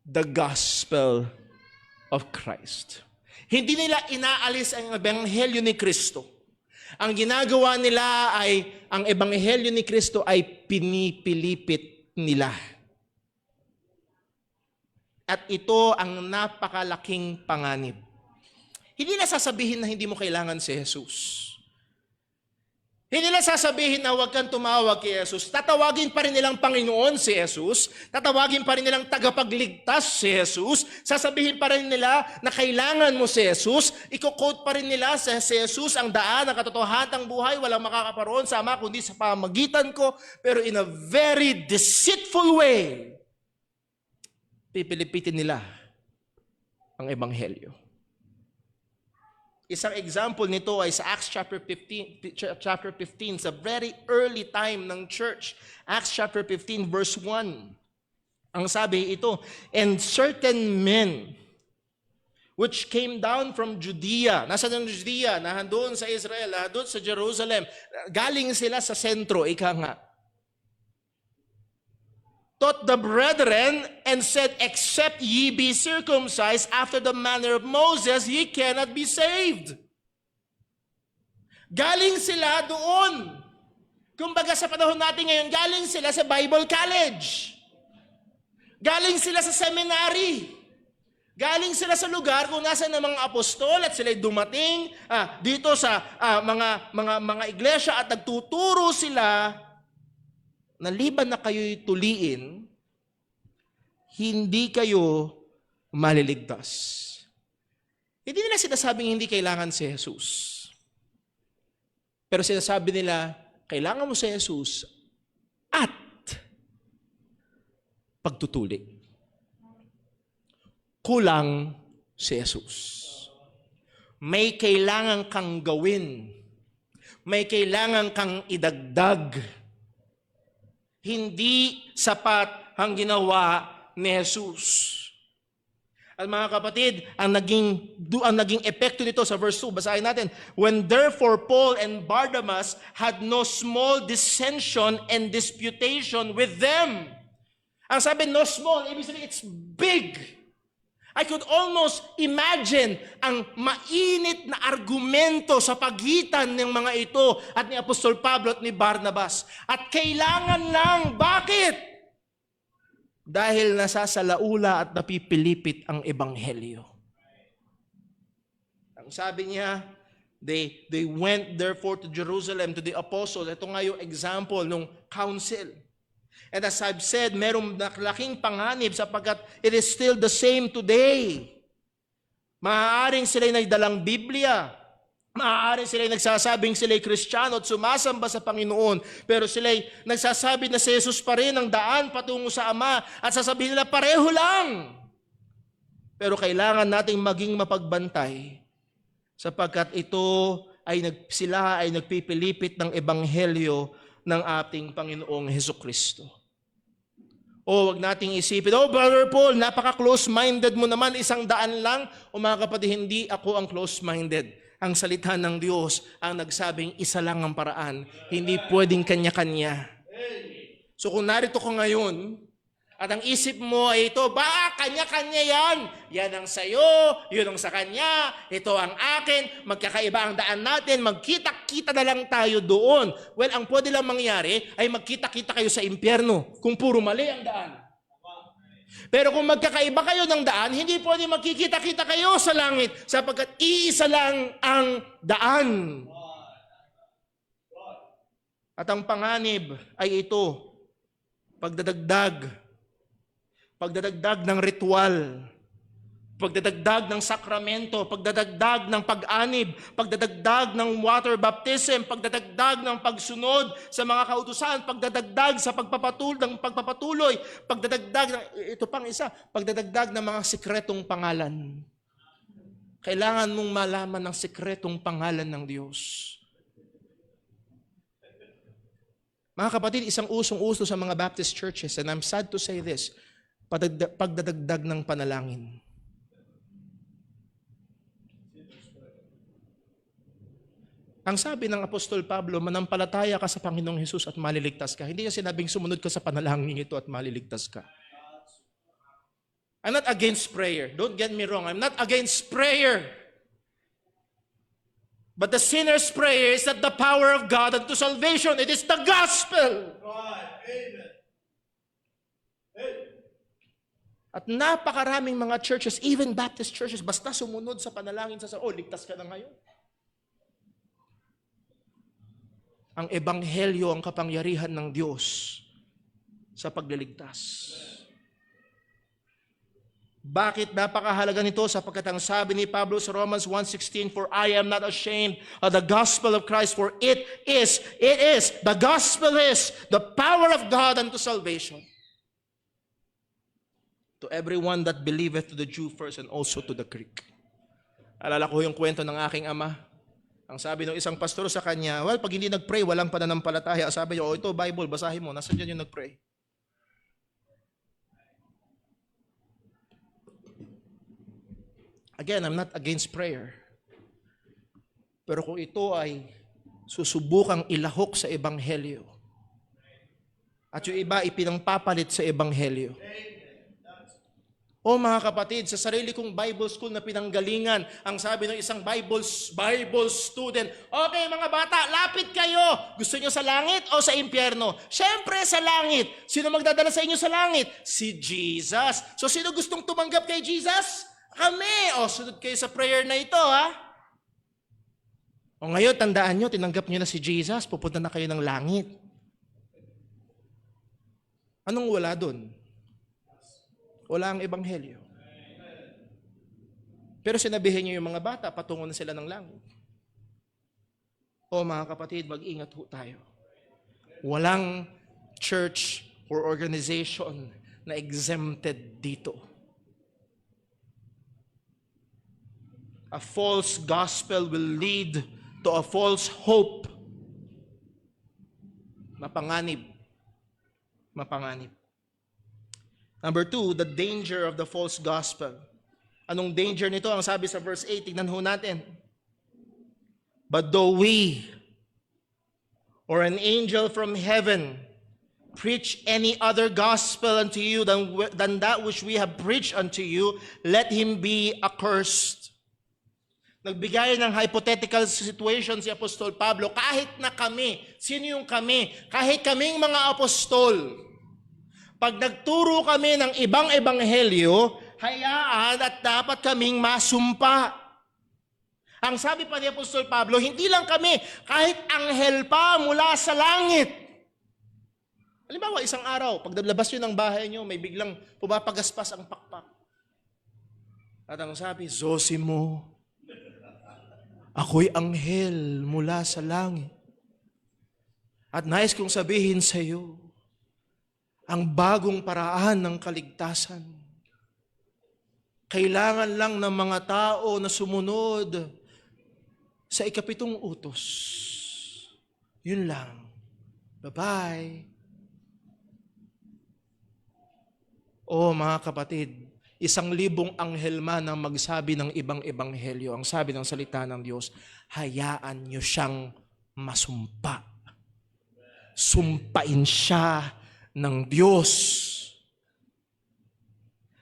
the gospel of Christ. Hindi nila inaalis ang ebanghelyo ni Kristo. Ang ginagawa nila ay, ang ebanghelyo ni Kristo ay pinipilipit nila. At ito ang napakalaking panganib. Hindi na sasabihin na hindi mo kailangan si Jesus. Hindi na sasabihin na huwag kang tumawag kay Jesus. Tatawagin pa rin nilang Panginoon si Jesus. Tatawagin pa rin nilang tagapagligtas si Jesus. Sasabihin pa rin nila na kailangan mo si Jesus. Iko-quote pa rin nila sa si Jesus ang daan, ang katotohanang buhay. Walang makakaparoon sa Ama kundi sa pamagitan ko. Pero in a very deceitful way, pipilipitin nila ang ebanghelyo. Isang example nito ay sa Acts chapter 15, sa very early time ng church. Acts chapter 15 verse 1. Ang sabi ito, and certain men which came down from Judea. Nasa ng Judea? Nahandun sa Israel, nahandun sa Jerusalem. Galing sila sa sentro, ika nga. Taught the brethren and said, except ye be circumcised after the manner of Moses, ye cannot be saved. Galing sila doon. Kumbaga sa panahon natin ngayon, galing sila sa Bible College. Galing sila sa seminary. Galing sila sa lugar kung nasa ng mga apostol at sila'y dumating dito sa mga iglesia at nagtuturo sila na liban na kayo'y tuliin, hindi kayo maliligtas. Hindi nila sinasabing hindi kailangan si Jesus. Pero sinasabi nila, kailangan mo si Jesus at pagtutuli. Kulang si Jesus. May kailangan kang gawin. May kailangan kang idagdag. Hindi sapat ang ginawa ni Jesus. At mga kapatid, ang naging epekto nito sa verse 2, basahin natin. When therefore Paul and Barnabas had no small dissension and disputation with them. Ang sabi, no small, ibig sabihin, it's big. I could almost imagine ang mainit na argumento sa pagitan ng mga ito at ni Apostol Pablo at ni Barnabas. At kailangan lang, bakit? dahil nasasalaula at napipilipit ang ebanghelyo. Ang sabi niya, they went therefore to Jerusalem, to the apostles. Ito nga yung example ng council. And as I've said, merong laking panganib sapagkat it is still the same today. Maaaring sila'y nagdalang Biblia. Maaaring sila'y nagsasabing sila'y Kristiyano at sumasamba sa Panginoon. Pero sila'y nagsasabi na si Jesus pa rin ang daan patungo sa Ama. At sasabihin nila, pareho lang. Pero kailangan nating maging mapagbantay sapagkat sila ay nagpipilipit ng ebanghelyo ng ating Panginoong Hesukristo. Wag nating isipin, Brother Paul, napaka-close-minded mo naman, 100 lang. Mga kapatid, hindi ako ang close-minded. Ang salita ng Diyos ang nagsabing isa lang ang paraan. Hindi pwedeng kanya-kanya. So kung narito ko ngayon, at ang isip mo ay ito, kanya-kanya yan. Yan ang sayo, yun ang sa kanya, ito ang akin, magkakaiba ang daan natin, magkita-kita na lang tayo doon. Well, ang pwede lang mangyari ay magkita-kita kayo sa impyerno kung puro mali ang daan. Pero kung magkakaiba kayo ng daan, hindi pwede magkikita-kita kayo sa langit sapagkat iisa lang ang daan. At ang panganib ay ito, pagdadagdag ng ritual, pagdadagdag ng sakramento, pagdadagdag ng pag-anib, pagdadagdag ng water baptism, pagdadagdag ng pagsunod sa mga kautusan, pagdadagdag sa pagpapatuloy, pagdadagdag ng, ito pang isa, pagdadagdag ng mga sikretong pangalan. Kailangan mong malaman ng sikretong pangalan ng Diyos. Mga kapatid, isang usong-uso sa mga Baptist churches, and I'm sad to say this, pagdadagdag ng panalangin. Ang sabi ng Apostol Pablo, manampalataya ka sa Panginoong Hesus at maliligtas ka. Hindi niya sinabing sumunod ka sa panalangin ito at maliligtas ka. I'm not against prayer. Don't get me wrong. I'm not against prayer. But the sinner's prayer is not the power of God unto salvation. It is the gospel. At napakaraming mga churches, even Baptist churches, basta sumunod sa panalangin ligtas ka na ngayon. Ang ebanghelyo ang kapangyarihan ng Diyos sa pagliligtas. Bakit napakahalaga nito? Sapagkat ang sabi ni Pablo sa Romans 1:16, for I am not ashamed of the gospel of Christ, for the gospel is the power of God unto salvation. To everyone that believeth, to the Jew first and also to the Greek. Alala ko yung kwento ng aking ama. Ang sabi ng isang pastor sa kanya, well, pag hindi nag-pray, walang pananampalataya. Sabi niya, ito Bible, basahin mo. Nasaan dyan yung nag-pray? Again, I'm not against prayer. Pero kung ito ay susubukang ilahok sa ebanghelyo, at yung iba ipinangpapalit sa ebanghelyo, mga kapatid, sa sarili kong Bible school na pinanggalingan, ang sabi ng isang Bible student, okay mga bata, lapit kayo. Gusto nyo sa langit o sa impyerno? Siyempre sa langit. Sino magdadala sa inyo sa langit? Si Jesus. So sino gustong tumanggap kay Jesus? Kami. Sunod kayo sa prayer na ito, ha? Ngayon, tandaan nyo, tinanggap nyo na si Jesus, pupunta na kayo ng langit. Anong wala doon? Wala ang ebanghelyo. Pero sinabihin niyo yung mga bata, patungo na sila ng langit. Mga kapatid, mag-ingat ho tayo. Walang church or organization na exempted dito. A false gospel will lead to a false hope. Mapanganib. Number 2, the danger of the false gospel. Anong danger nito? Ang sabi sa verse 8, tignan ho natin. But though we or an angel from heaven preach any other gospel unto you than that which we have preached unto you, let him be accursed. Nagbigay ng hypothetical situation si Apostol Pablo, kahit na kami, sino yung kami? Kahit kaming mga apostol, Pag nagturo kami ng ibang ebanghelyo, hayaan at dapat kaming masumpa. Ang sabi pa ni Apostol Pablo, hindi lang kami, kahit anghel pa mula sa langit. Halimbawa, isang araw, pag naglabas nyo ng bahay nyo, may biglang pumapagaspas ang pakpak. At ang sabi, Zosimo, ako'y anghel mula sa langit. At nais kong sabihin sa iyo, ang bagong paraan ng kaligtasan. Kailangan lang ng mga tao na sumunod sa ikapitong utos. Yun lang. Bye-bye. Oh, mga kapatid, 1,000 anghel man ang magsabi ng ibang ebanghelyo. Ang sabi ng salita ng Diyos, hayaan niyo siyang masumpa. Sumpain siya ng Diyos.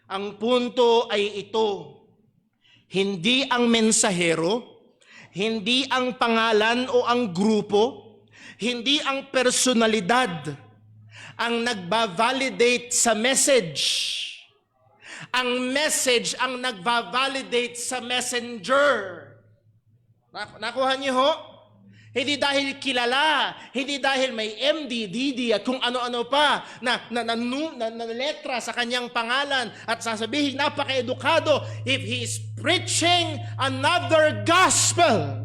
Ang punto ay ito, hindi ang mensahero, hindi ang pangalan o ang grupo, hindi ang personalidad ang nagba-validate sa message. Ang message ang nagba-validate sa messenger. Nakuha niyo ho? Hindi dahil kilala, hindi dahil may MD, DD at kung ano-ano pa na letra sa kanyang pangalan at sasabihin napaka-edukado, if he is preaching another gospel,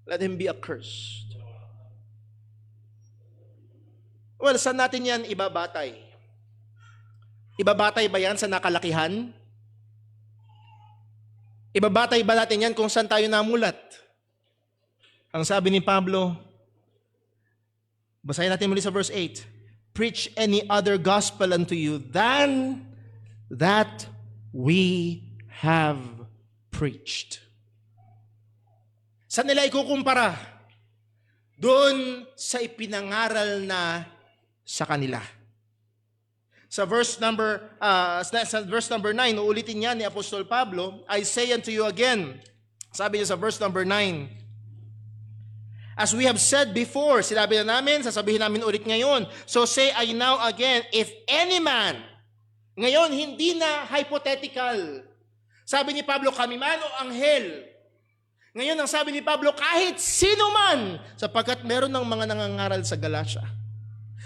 let him be accursed. Well, saan natin yan ibabatay? Ibabatay ba yan sa nakalakihan? Ibabatay ba natin yan kung saan tayo namulat? Ang sabi ni Pablo, basahin natin muli sa verse 8, preach any other gospel unto you than that we have preached. Saan nila ikukumpara? Doon sa ipinangaral na sa kanila. Sa verse number 9, uulitin niya ni Apostol Pablo, I say unto you again, sabi niya sa verse number 9, as we have said before, sinabi na namin, sasabihin namin ulit ngayon. So say I now again, if any man, ngayon hindi na hypothetical. Sabi ni Pablo, kami man o anghel. Ngayon ang sabi ni Pablo, kahit sino man, sapagkat meron ng mga nangangaral sa Galatia.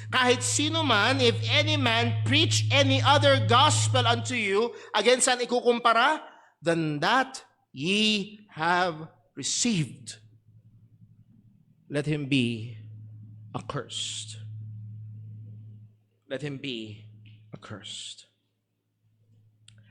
Kahit sino man, if any man preach any other gospel unto you, again saan ikukumpara? Than that ye have received. Let him be accursed. Let him be accursed.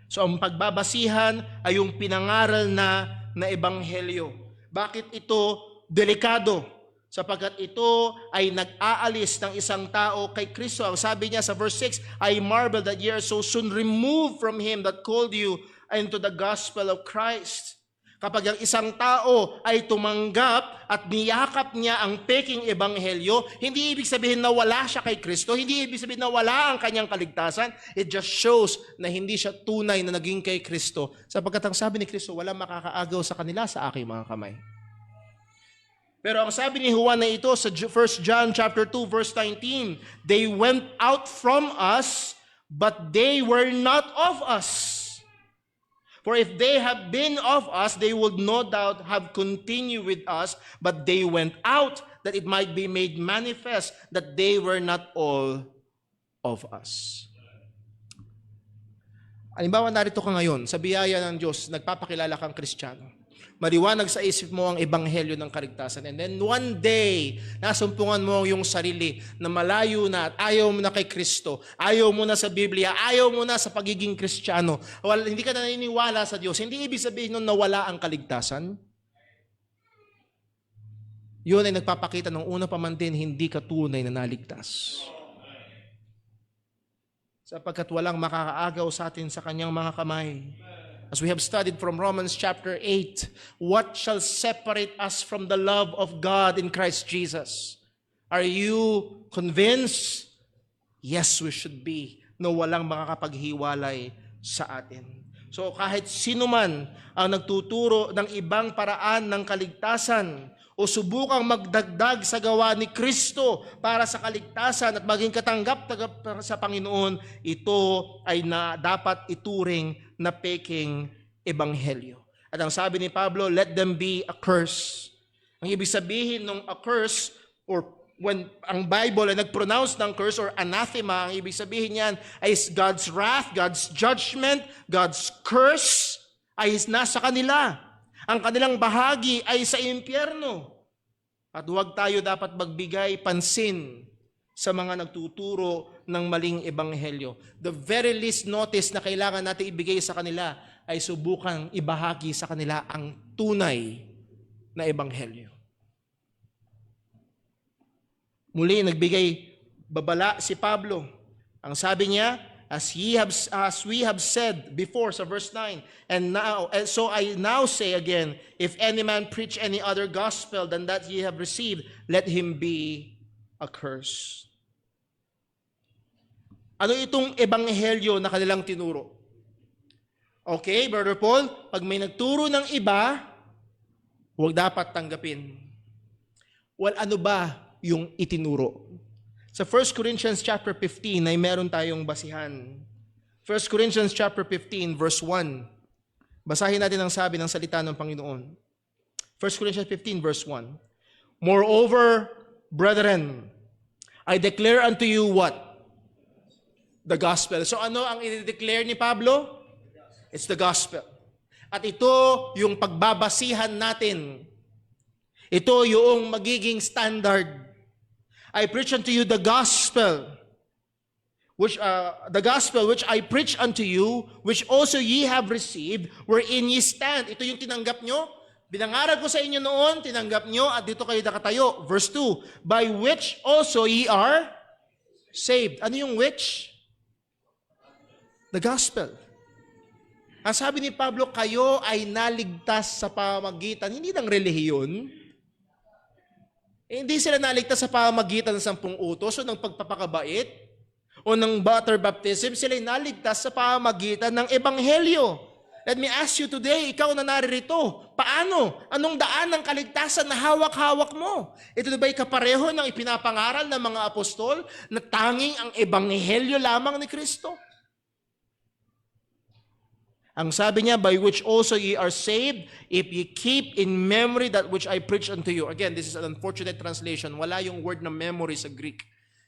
So ang pagbabasihan ay yung pinangaral na ebanghelyo. Bakit ito delikado? Sapagkat ito ay nag-aalis ng isang tao kay Kristo. Ang sabi niya sa verse 6, I marvel that ye are so soon removed from him that called you into the gospel of Christ. Kapag ang isang tao ay tumanggap at niyakap niya ang peking ebanghelyo, hindi ibig sabihin na wala siya kay Kristo, hindi ibig sabihin na wala ang kanyang kaligtasan. It just shows na hindi siya tunay na naging kay Kristo. Sapagkat ang sabi ni Kristo, wala makakaagaw sa kanila sa aking mga kamay. Pero ang sabi ni Juan na ito sa 1 John chapter 2 verse 19, they went out from us, but they were not of us. For if they had been of us, they would no doubt have continued with us, but they went out that it might be made manifest that they were not all of us. Halimbawa, narito ka ngayon, sa biyaya ng Diyos, nagpapakilala kang Kristiyano. Maliwanag sa isip mo ang ebanghelyo ng kaligtasan. And then one day, nasumpungan mo yung sarili na malayo na at ayaw mo na kay Kristo. Ayaw mo na sa Biblia. Ayaw mo na sa pagiging Kristiyano. Hindi ka na naniniwala sa Diyos. Hindi ibig sabihin nun nawala ang kaligtasan. Yun ay nagpapakita ng una pa man din, hindi ka tunay na naligtas. Sapagkat walang makakaagaw sa atin sa kanyang mga kamay. As we have studied from Romans chapter 8, what shall separate us from the love of God in Christ Jesus? Are you convinced? Yes, we should be. No, walang makakapaghiwalay sa atin. So kahit sino man ang nagtuturo ng ibang paraan ng kaligtasan o subukang magdagdag sa gawa ni Kristo para sa kaligtasan at maging katanggap sa Panginoon, ito ay dapat ituring na peking ebanghelyo. At ang sabi ni Pablo, let them be accursed. Ang ibig sabihin ng accursed, or when ang Bible ay nag-pronounce ng curse or anathema, ang ibig sabihin niyan ay God's wrath, God's judgment, God's curse ay nasa kanila. Ang kanilang bahagi ay sa impyerno. At huwag tayo dapat magbigay pansin sa mga nagtuturo ng maling ebanghelyo. The very least notice na kailangan natin ibigay sa kanila ay subukang ibahagi sa kanila ang tunay na ebanghelyo. Muli, nagbigay babala si Pablo. Ang sabi niya, as we have said before sa verse 9, and so I now say again, if any man preach any other gospel than that ye have received, let him be accursed. Ano itong ebanghelyo na kanilang tinuro? Okay, Brother Paul, pag may nagturo ng iba, huwag dapat tanggapin. Well, ano ba yung itinuro? Sa 1 Corinthians chapter 15 ay meron tayong basihan. 1 Corinthians chapter 15 verse 1. Basahin natin ang sabi ng salita ng Panginoon. 1 Corinthians 15 verse 1. Moreover, brethren, I declare unto you what? The gospel. So ano ang i-declare ni Pablo? It's the gospel. At ito yung pagbabasihan natin. Ito yung magiging standard. I preach unto you the gospel which I preach unto you, which also ye have received, wherein ye stand. Ito yung tinanggap nyo. Binangaral ko sa inyo noon, tinanggap nyo, at dito kayo nakatayo. Verse 2, by which also ye are saved. Ano yung which? The gospel. Ang sabi ni Pablo, kayo ay naligtas sa pamamagitan, hindi ng relihiyon. Hindi sila naligtas sa pamamagitan ng 10 utos o ng pagpapakabait o ng water baptism. Sila naligtas sa pamamagitan ng ebanghelyo. Let me ask you today, ikaw na naririto, paano? Anong daan ng kaligtasan na hawak-hawak mo? Ito na ba'y kapareho ng ipinapangaral ng mga apostol na tanging ang ebanghelyo lamang ni Kristo? Ang sabi niya, by which also ye are saved, if ye keep in memory that which I preach unto you. Again, this is an unfortunate translation. Wala yung word na memory sa Greek.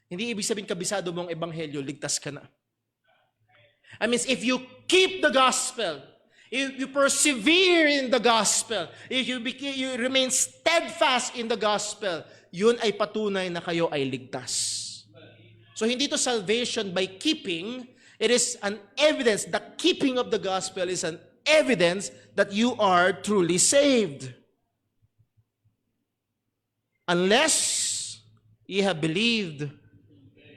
Hindi ibig sabihin kabisado mong ebanghelyo, ligtas ka na. I mean, if you keep the gospel, if you persevere in the gospel, if you remain steadfast in the gospel, yun ay patunay na kayo ay ligtas. So hindi to salvation by keeping. It is an evidence, the keeping of the gospel is an evidence that you are truly saved. Unless ye have believed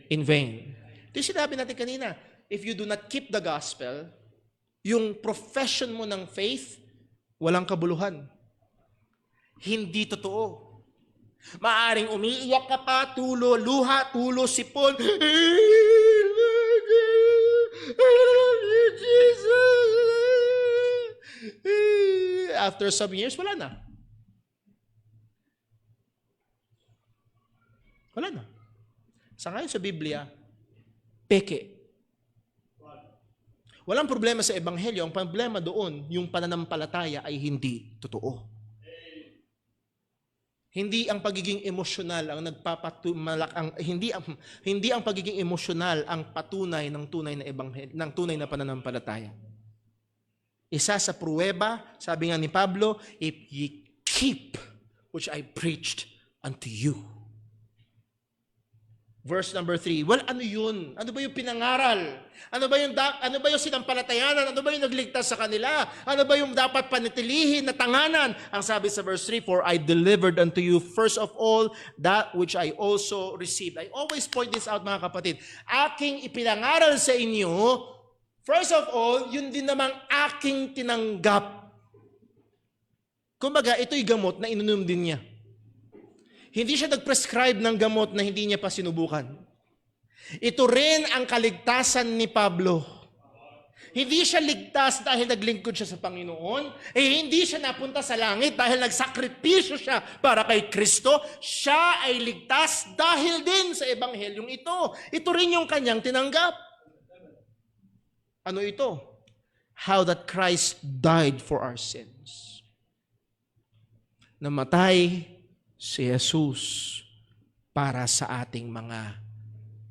in vain. Ito yung sinabi natin kanina, if you do not keep the gospel, yung profession mo ng faith, walang kabuluhan. Hindi totoo. Maaring umiiyak ka pa, tulo, luha, tulo, sipon. I love you, Jesus. After some years, wala na. Wala na. Sa ngayon sa Biblia, peke. Walang problema sa ebanghelyo. Ang problema doon, yung pananampalataya ay hindi totoo. Hindi ang pagiging emosyonal ang hindi ang pagiging emosyonal ang patunay ng tunay na ebanghelyo, ng tunay na pananampalataya. Isa sa pruweba, sabi nga ni Pablo, if ye keep which I preached unto you. Verse number 3. Well, ano yun? Ano ba yung pinangaral? Ano ba yung sinampalatayanan? Ano ba yung nagligtas sa kanila? Ano ba yung dapat panatilihin na tanganan? Ang sabi sa verse 3, for I delivered unto you first of all that which I also received. I always point this out, mga kapatid. Aking ipinangaral sa inyo, first of all, yun din namang aking tinanggap. Kumbaga, ito'y gamot na inunom din niya. Hindi siya nag-prescribe ng gamot na hindi niya pa sinubukan. Ito rin ang kaligtasan ni Pablo. Hindi siya ligtas dahil naglingkod siya sa Panginoon. Hindi siya napunta sa langit dahil nagsakripisyo siya para kay Kristo. Siya ay ligtas dahil din sa ebanghelyong ito. Ito rin yung kanyang tinanggap. Ano ito? How that Christ died for our sins. Namatay si Jesus para sa ating mga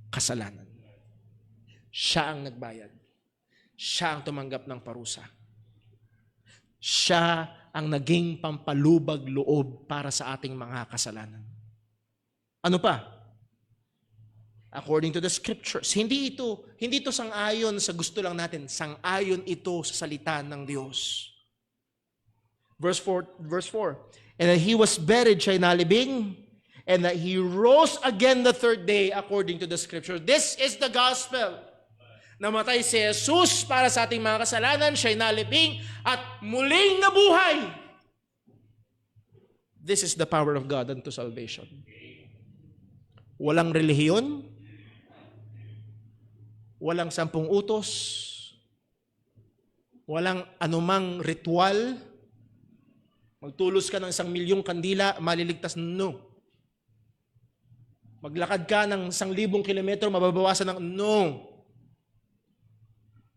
kasalanan. Siya ang nagbayad. Siya ang tumanggap ng parusa. Siya ang naging pampalubag loob para sa ating mga kasalanan. Ano pa? According to the scriptures, hindi ito sang-ayon sa gusto lang natin, sang-ayon ito sa salita ng Diyos. Verse 4, and that he was buried, siya nalibing, and that he rose again the third day according to the scripture. This is the gospel. Namatay si Jesus para sa ating mga kasalanan, siya'y nalibing at muling nabuhay. This is the power of God unto salvation. Walang relihiyon, walang 10 utos, walang anumang ritual. Magtulos ka ng 1,000,000 kandila, maliligtas, no. Maglakad ka ng 1,000 kilometro, mababawasan ng no.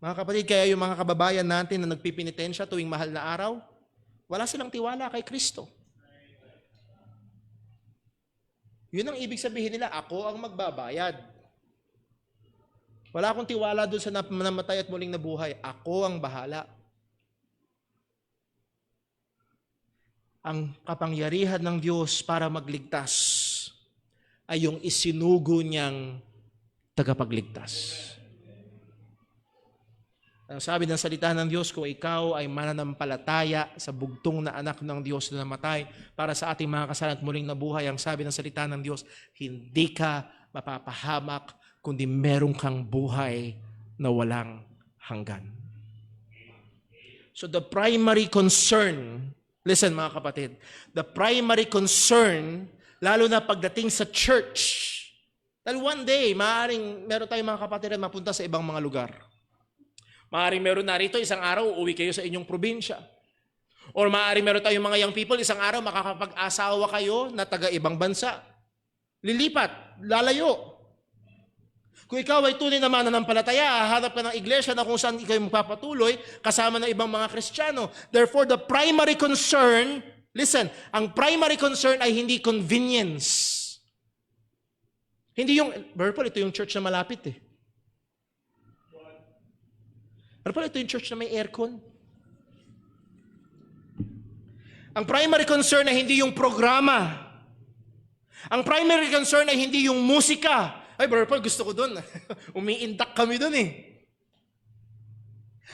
Mga kapatid, kaya yung mga kababayan natin na nagpipinitensya tuwing mahal na araw, wala silang tiwala kay Kristo. Yun ang ibig sabihin nila, ako ang magbabayad. Wala akong tiwala doon sa namatay at muling nabuhay. Ako ang bahala. Ang kapangyarihan ng Diyos para magligtas ay yung isinugo niyang tagapagligtas. Ang sabi ng salita ng Diyos, kung ikaw ay mananampalataya sa bugtong na anak ng Diyos na namatay para sa ating mga kasalanan at muling nabuhay, ang sabi ng salita ng Diyos, hindi ka mapapahamak kundi meron kang buhay na walang hanggan. So the primary concern, listen mga kapatid, the primary concern, lalo na pagdating sa church, dahil one day, maaaring meron tayong mga kapatid na mapunta sa ibang mga lugar. Maaaring meron narito, isang araw, uuwi kayo sa inyong probinsya. Or maaaring meron tayong mga young people, isang araw, makakapag-asawa kayo na taga-ibang bansa. Lilipat, lalayo. Kung ikaw ay tunay na mananampalataya, hahanap ka ng iglesia na kung saan ikaw magpapatuloy, kasama ng ibang mga Kristiyano. Therefore, the primary concern, listen, ang primary concern ay hindi convenience. Hindi yung, Paul, ito yung church na malapit eh. Paul, ito yung church na may aircon. Ang primary concern ay hindi yung programa. Ang primary concern ay hindi yung musika. Ay, Brother Paul, gusto ko doon. Umiindak kami doon eh.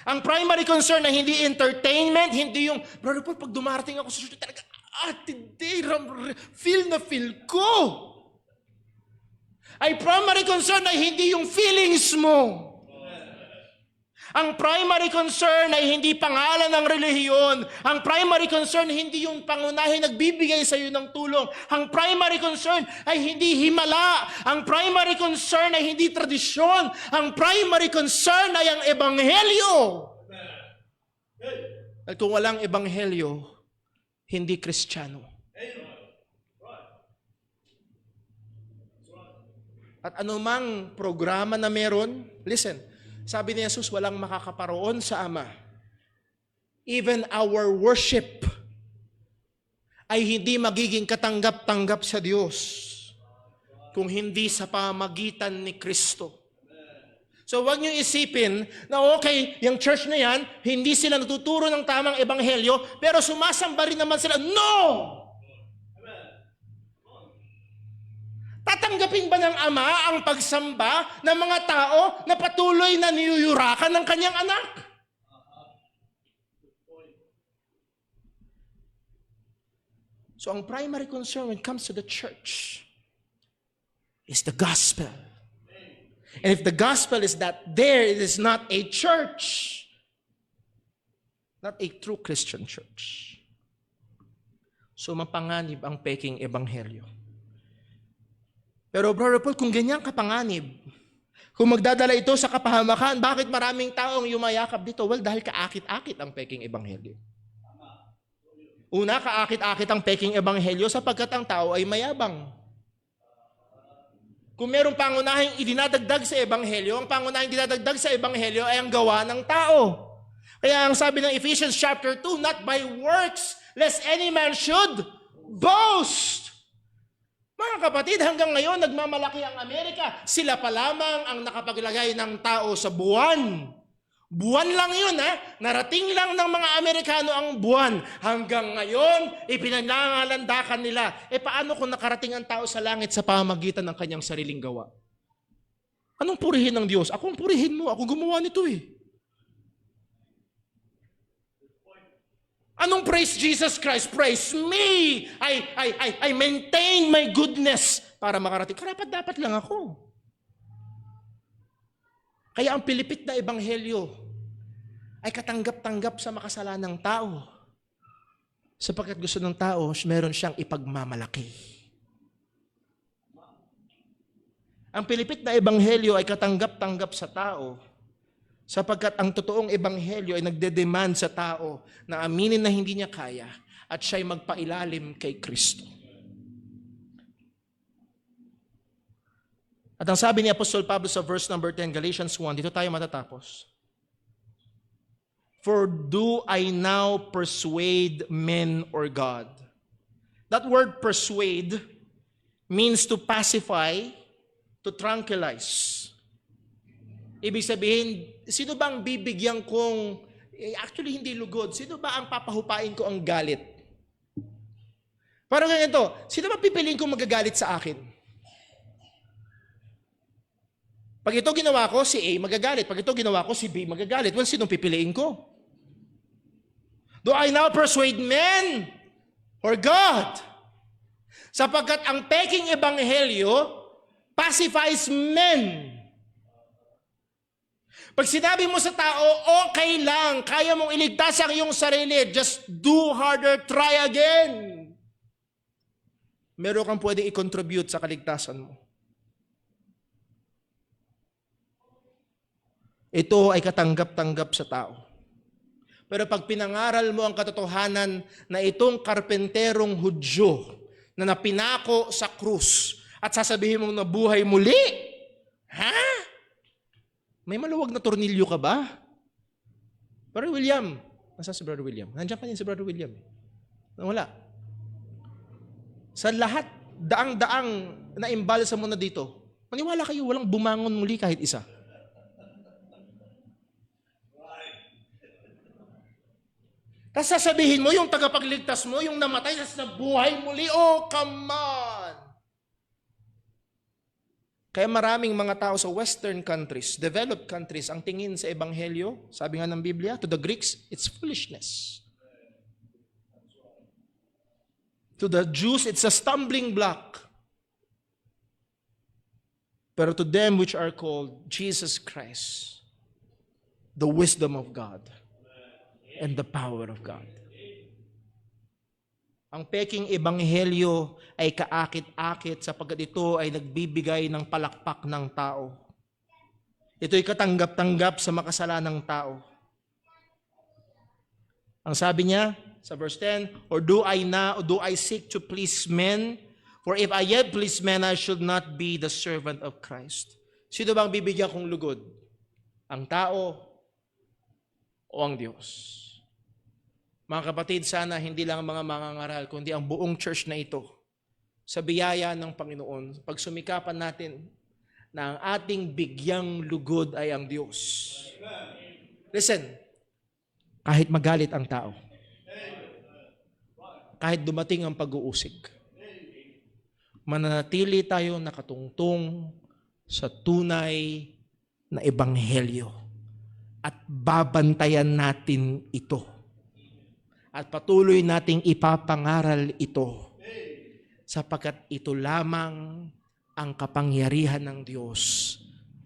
Ang primary concern ay hindi entertainment, hindi yung, Brother Paul, pag dumarating ako sa church, talaga, feel ko. Ay, primary concern ay hindi yung feelings mo. Ang primary concern ay hindi pangalan ng relihiyon. Ang primary concern hindi yung pangunahin nagbibigay sa iyo ng tulong. Ang primary concern ay hindi himala. Ang primary concern ay hindi tradisyon. Ang primary concern ay ang ebanghelyo. At kung walang ebanghelyo, hindi Kristiyano. At anumang programa na meron, listen, sabi ni Jesus, walang makakaparoon sa Ama. Even our worship ay hindi magiging katanggap-tanggap sa Diyos kung hindi sa pamagitan ni Kristo. So wag niyo isipin na okay, yung church na yan, hindi sila natuturo ng tamang ebanghelyo, pero sumasamba rin naman sila. No! Tatanggapin ba ng Ama ang pagsamba ng mga tao na patuloy na niyuyurakan ng kanyang anak? So ang primary concern when it comes to the church is the gospel. And if the gospel is that there, it is not a church. Not a true Christian church. So mapanganib ang peking ebanghelyo. Pero Brother Paul, kung ganyan kapanganib, Kung magdadala ito sa kapahamakan, bakit maraming taong yumayakap dito? Well, dahil kaakit-akit ang peking ebanghelyo. Una, kaakit-akit ang peking ebanghelyo sapagkat ang tao ay mayabang. Kung merong pangunahing idinadagdag sa ebanghelyo, ang pangunahing dinadagdag sa ebanghelyo ay ang gawa ng tao. Kaya ang sabi ng Ephesians chapter 2, not by works, lest any man should boast. Mga kapatid, hanggang ngayon nagmamalaki ang Amerika. Sila pa lamang ang nakapaglagay ng tao sa buwan. Buwan lang yun, ha? Narating lang ng mga Amerikano ang buwan. Hanggang ngayon, ipinangangalandakan nila. Paano kung nakarating ang tao sa langit sa pamamagitan ng kanyang sariling gawa? Anong purihin ng Diyos? Ako ang purihin mo. Ako gumawa nito eh. Anong praise Jesus Christ? Praise me! I maintain my goodness para makarating. Karapat-dapat lang ako. Kaya ang pilipit na ebanghelyo ay katanggap-tanggap sa makasalanang tao. Sapagkat gusto ng tao, meron siyang ipagmamalaki. Ang pilipit na ebanghelyo ay katanggap-tanggap sa tao sapagkat ang totoong ebanghelyo ay nagde-demand sa tao na aminin na hindi niya kaya at siya'y magpailalim kay Kristo. At ang sabi ni Apostol Pablo sa verse number 10, Galatians 1, dito tayo matatapos. For do I now persuade men or God? That word persuade means to pacify, to tranquilize. Ibig sabihin, sino ba ang bibigyan kong, actually hindi lugod, sino ba ang papahupain ko ang galit? Parang ganito, sino ba pipiliin kong magagalit sa akin? Pag ito ginawa ko, si A magagalit. Pag ito ginawa ko, si B magagalit. Well, sinong pipiliin ko? Do I now persuade men or God? Sapagkat ang peking ebanghelyo pacifies men. Pag sinabi mo sa tao, okay lang, kaya mong iligtas ang iyong sarili, just do harder, try again. Meron kang pwedeng i-contribute sa kaligtasan mo. Ito ay katanggap-tanggap sa tao. Pero pag pinangaral mo ang katotohanan na itong karpenterong Hudyo na napinako sa krus at sasabihin mong nabuhay muli, ha? May maluwag na tornilyo ka ba? Brother William, nasa si Brother William? Nandiyan pa din si Brother William. Wala. Sa lahat, daang-daang na imbalsa mo na dito, maniwala kayo, walang bumangon muli kahit isa. Tapos sasabihin mo, yung tagapagligtas mo, yung namatay, tapos nabuhay muli, oh, come on! Kaya maraming mga tao sa Western countries, developed countries, ang tingin sa Ebanghelyo, sabi nga ng Biblia, to the Greeks, it's foolishness. To the Jews, it's a stumbling block. Pero to them which are called Jesus Christ, the wisdom of God, and the power of God. Ang peking ebanghelyo ay kaakit-akit sapagkat ito ay nagbibigay ng palakpak ng tao. Ito'y katanggap-tanggap sa makasalanang tao. Ang sabi niya sa verse 10, or do I seek to please men? For if I yet please men, I should not be the servant of Christ. Sino bang bibigyan kong lugod? Ang tao o ang Diyos? Mga kapatid, sana hindi lang mga mangangaral, kundi ang buong church na ito, sa biyaya ng Panginoon, pagsumikapan natin na ang ating bigyang lugod ay ang Diyos. Listen, kahit magalit ang tao, kahit dumating ang pag-uusig, mananatili tayo nakatungtong sa tunay na ebanghelyo at babantayan natin ito. At patuloy nating ipapangaral ito sapagkat ito lamang ang kapangyarihan ng Diyos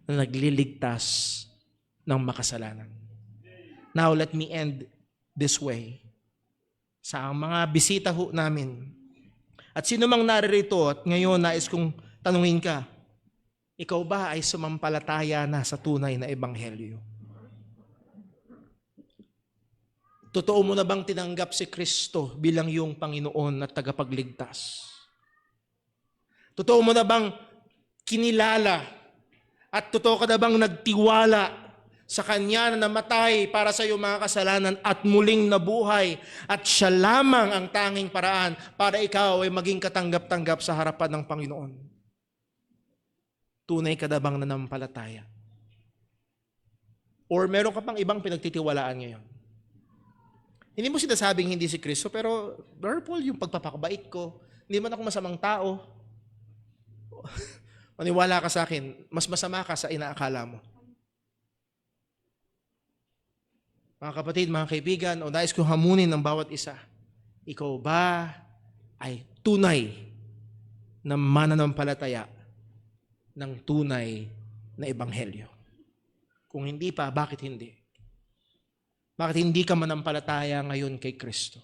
na nagliligtas ng makasalanan. Now, let me end this way. Sa mga bisita ho namin, at sino mang naririto at ngayon nais kong tanungin ka, Ikaw ba ay sumampalataya na sa tunay na ebanghelyo? Totoo mo na bang tinanggap si Kristo bilang iyong Panginoon at tagapagligtas? Totoo mo na bang kinilala at totoo ka na bang nagtiwala sa Kanya na namatay para sa iyong mga kasalanan at muling nabuhay at siya lamang ang tanging paraan para ikaw ay maging katanggap-tanggap sa harapan ng Panginoon? Tunay ka na bang nanampalataya? Or meron ka pang ibang pinagtitiwalaan ngayon? Hindi mo sinasabing hindi si Kristo, pero Brother Paul, yung pagpapakabait ko, hindi man ako masamang tao. Maniwala ka sa akin, mas masama ka sa inaakala mo. Mga kapatid, mga kaibigan, o nais kong hamunin ng bawat isa, ikaw ba ay tunay na mananampalataya ng tunay na ebanghelyo? Kung hindi pa, bakit hindi? Bakit hindi ka manampalataya ngayon kay Kristo?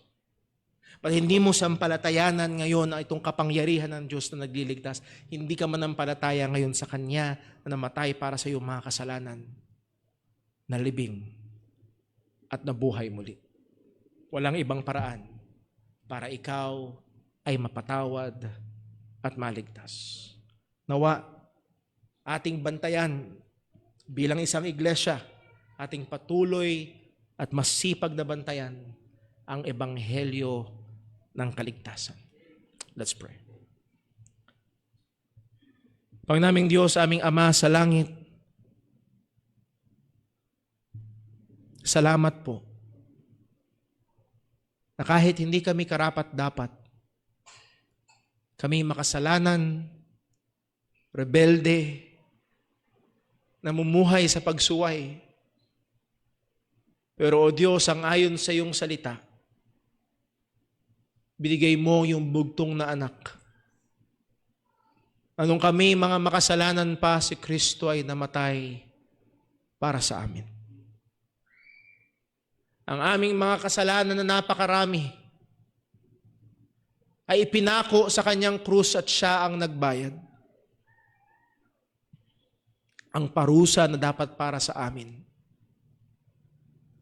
Bakit hindi mo sampalatayanan ngayon ang itong kapangyarihan ng Diyos na nagliligtas? Hindi ka manampalataya ngayon sa Kanya na namatay para sa iyong mga kasalanan, na libing at nabuhay muli. Walang ibang paraan para ikaw ay mapatawad at maligtas. Nawa, ating bantayan bilang isang iglesia, ating patuloy at masipag na bantayan ang ebanghelyo ng kaligtasan. Let's pray. Panginoon Diyos, aming Ama sa langit, salamat po na kahit hindi kami karapat-dapat, kami makasalanan, rebelde, namumuhay sa pagsuway. Pero o Diyos, ang ayon sa iyong salita, binigay mo yung bugtong na anak. Anong kami mga makasalanan pa, si Kristo ay namatay para sa amin. Ang aming mga kasalanan na napakarami ay ipinako sa kanyang krus at siya ang nagbayad. Ang parusa na dapat para sa amin.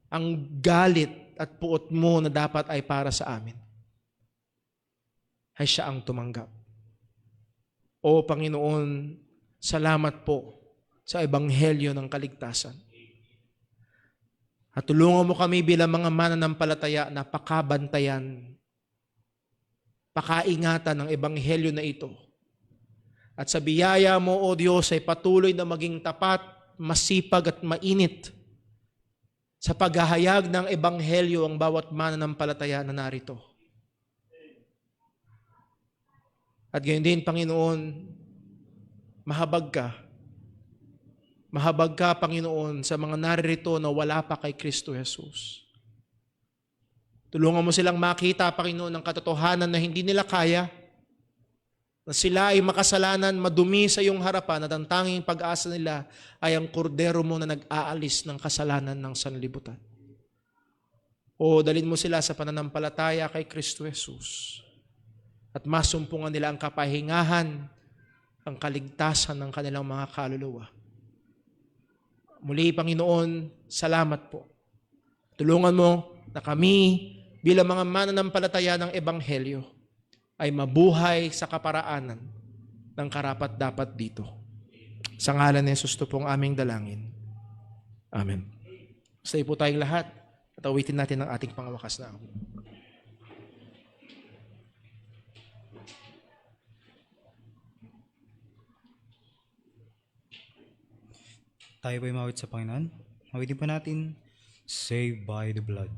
Ang galit at puot mo na dapat ay para sa amin. Ay siya ang tumanggap. O Panginoon, salamat po sa ebanghelyo ng kaligtasan. At tulungan mo kami bilang mga mananampalataya na pakabantayan, pakaingatan ng ebanghelyo na ito. At sa biyaya mo, O Diyos, ay patuloy na maging tapat, masipag at mainit sa paghahayag ng ebanghelyo ang bawat mananampalataya na narito. At gayon din, Panginoon, mahabag ka. Mahabag ka, Panginoon, sa mga naririto na wala pa kay Kristo Jesus. Tulungan mo silang makita, Panginoon, ng katotohanan na hindi nila kaya, na sila ay makasalanan, madumi sa iyong harapan, at ang tanging pag-asa nila ay ang kordero mo na nag-aalis ng kasalanan ng sanlibutan. O dalhin mo sila sa pananampalataya kay Kristo Jesus, at masumpungan nila ang kapahingahan, ang kaligtasan ng kanilang mga kaluluwa. Muli, Panginoon, salamat po. Tulungan mo na kami bilang mga mananampalataya ng ebanghelyo ay mabuhay sa kaparaanan ng karapat-dapat dito. Sa ngalan ni Jesus, ito pong aming dalangin. Amen. Stay po tayong lahat at awitin natin ang ating pangwakas na awit. Tayo ba'y mawit sa Panginoon? Mawitin pa natin, Saved by the Blood.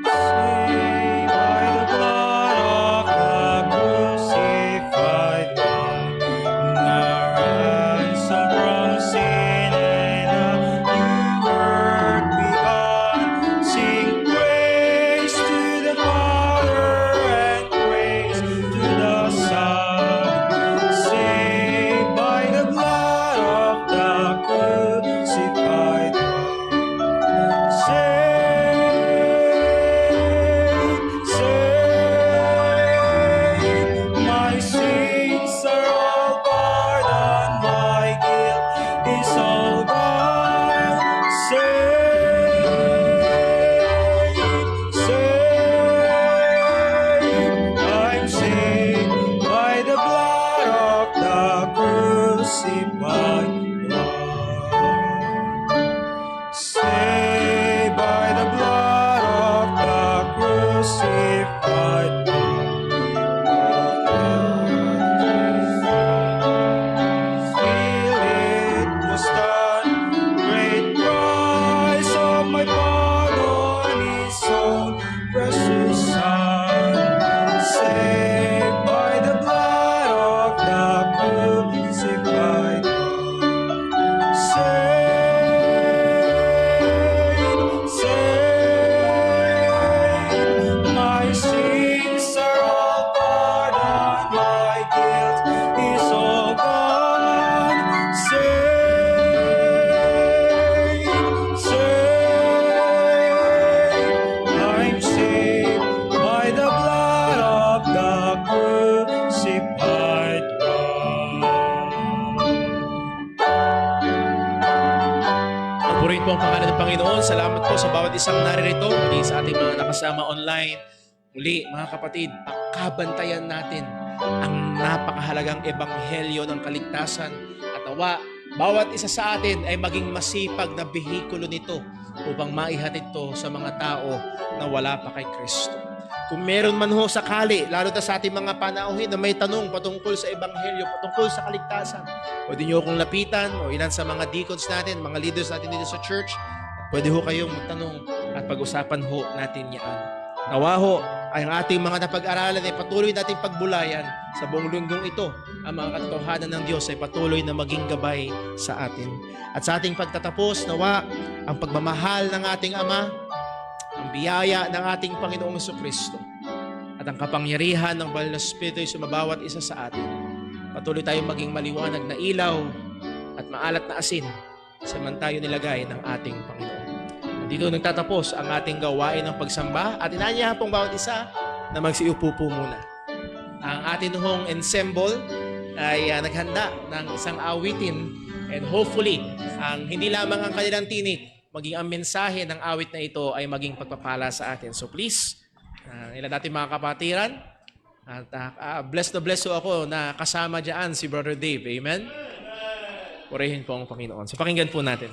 Saved by the blood of the crucified One, a ransom from sin and a new work begun. Sing praise to the Father and praise to the Son. Purihin po ang pangalan ng Panginoon. Salamat po sa bawat isang naririto, maging sa ating mga nakasama online. Muli, mga kapatid, kabantayan natin ang napakahalagang ebanghelyo ng kaligtasan at nawa, bawat isa sa atin ay maging masipag na behikulo nito upang maihatid ito sa mga tao na wala pa kay Kristo. Kung meron man ho sakali, lalo na sa ating mga panauhin na may tanong patungkol sa ebanghelyo, patungkol sa kaligtasan, pwede nyo akong lapitan o ilan sa mga deacons natin, mga leaders natin dito sa church. Pwede ho kayong magtanong at pag-usapan ho natin yan. Nawa ho, ay ang ating mga napag-aralan ay patuloy nating pagbulayan sa buong lunggong ito. Ang mga katotohanan ng Diyos ay patuloy na maging gabay sa atin. At sa ating pagtatapos, nawa, ang pagmamahal ng ating Ama, ang biyaya ng ating Panginoong Jesucristo, at ang kapangyarihan ng Banal na Espiritu ay sumabawat isa sa atin. Patuloy tayong maging maliwanag na ilaw at maalat na asin sa man tayo nilagay ng ating Panginoon. Dito nagtatapos ang ating gawain ng pagsamba at inaanyahan pong bawat isa na magsiupo po muna. Ang atin hong ensemble ay naghanda ng isang awitin and hopefully, hindi lamang ang kanilang tinig, maging ang mensahe ng awit na ito ay maging pagpapala sa atin. So please, ilan natin mga kapatiran, at bless na bless ako na kasama dyan si Brother Dave. Amen? Purihin po ang Panginoon. So pakinggan po natin.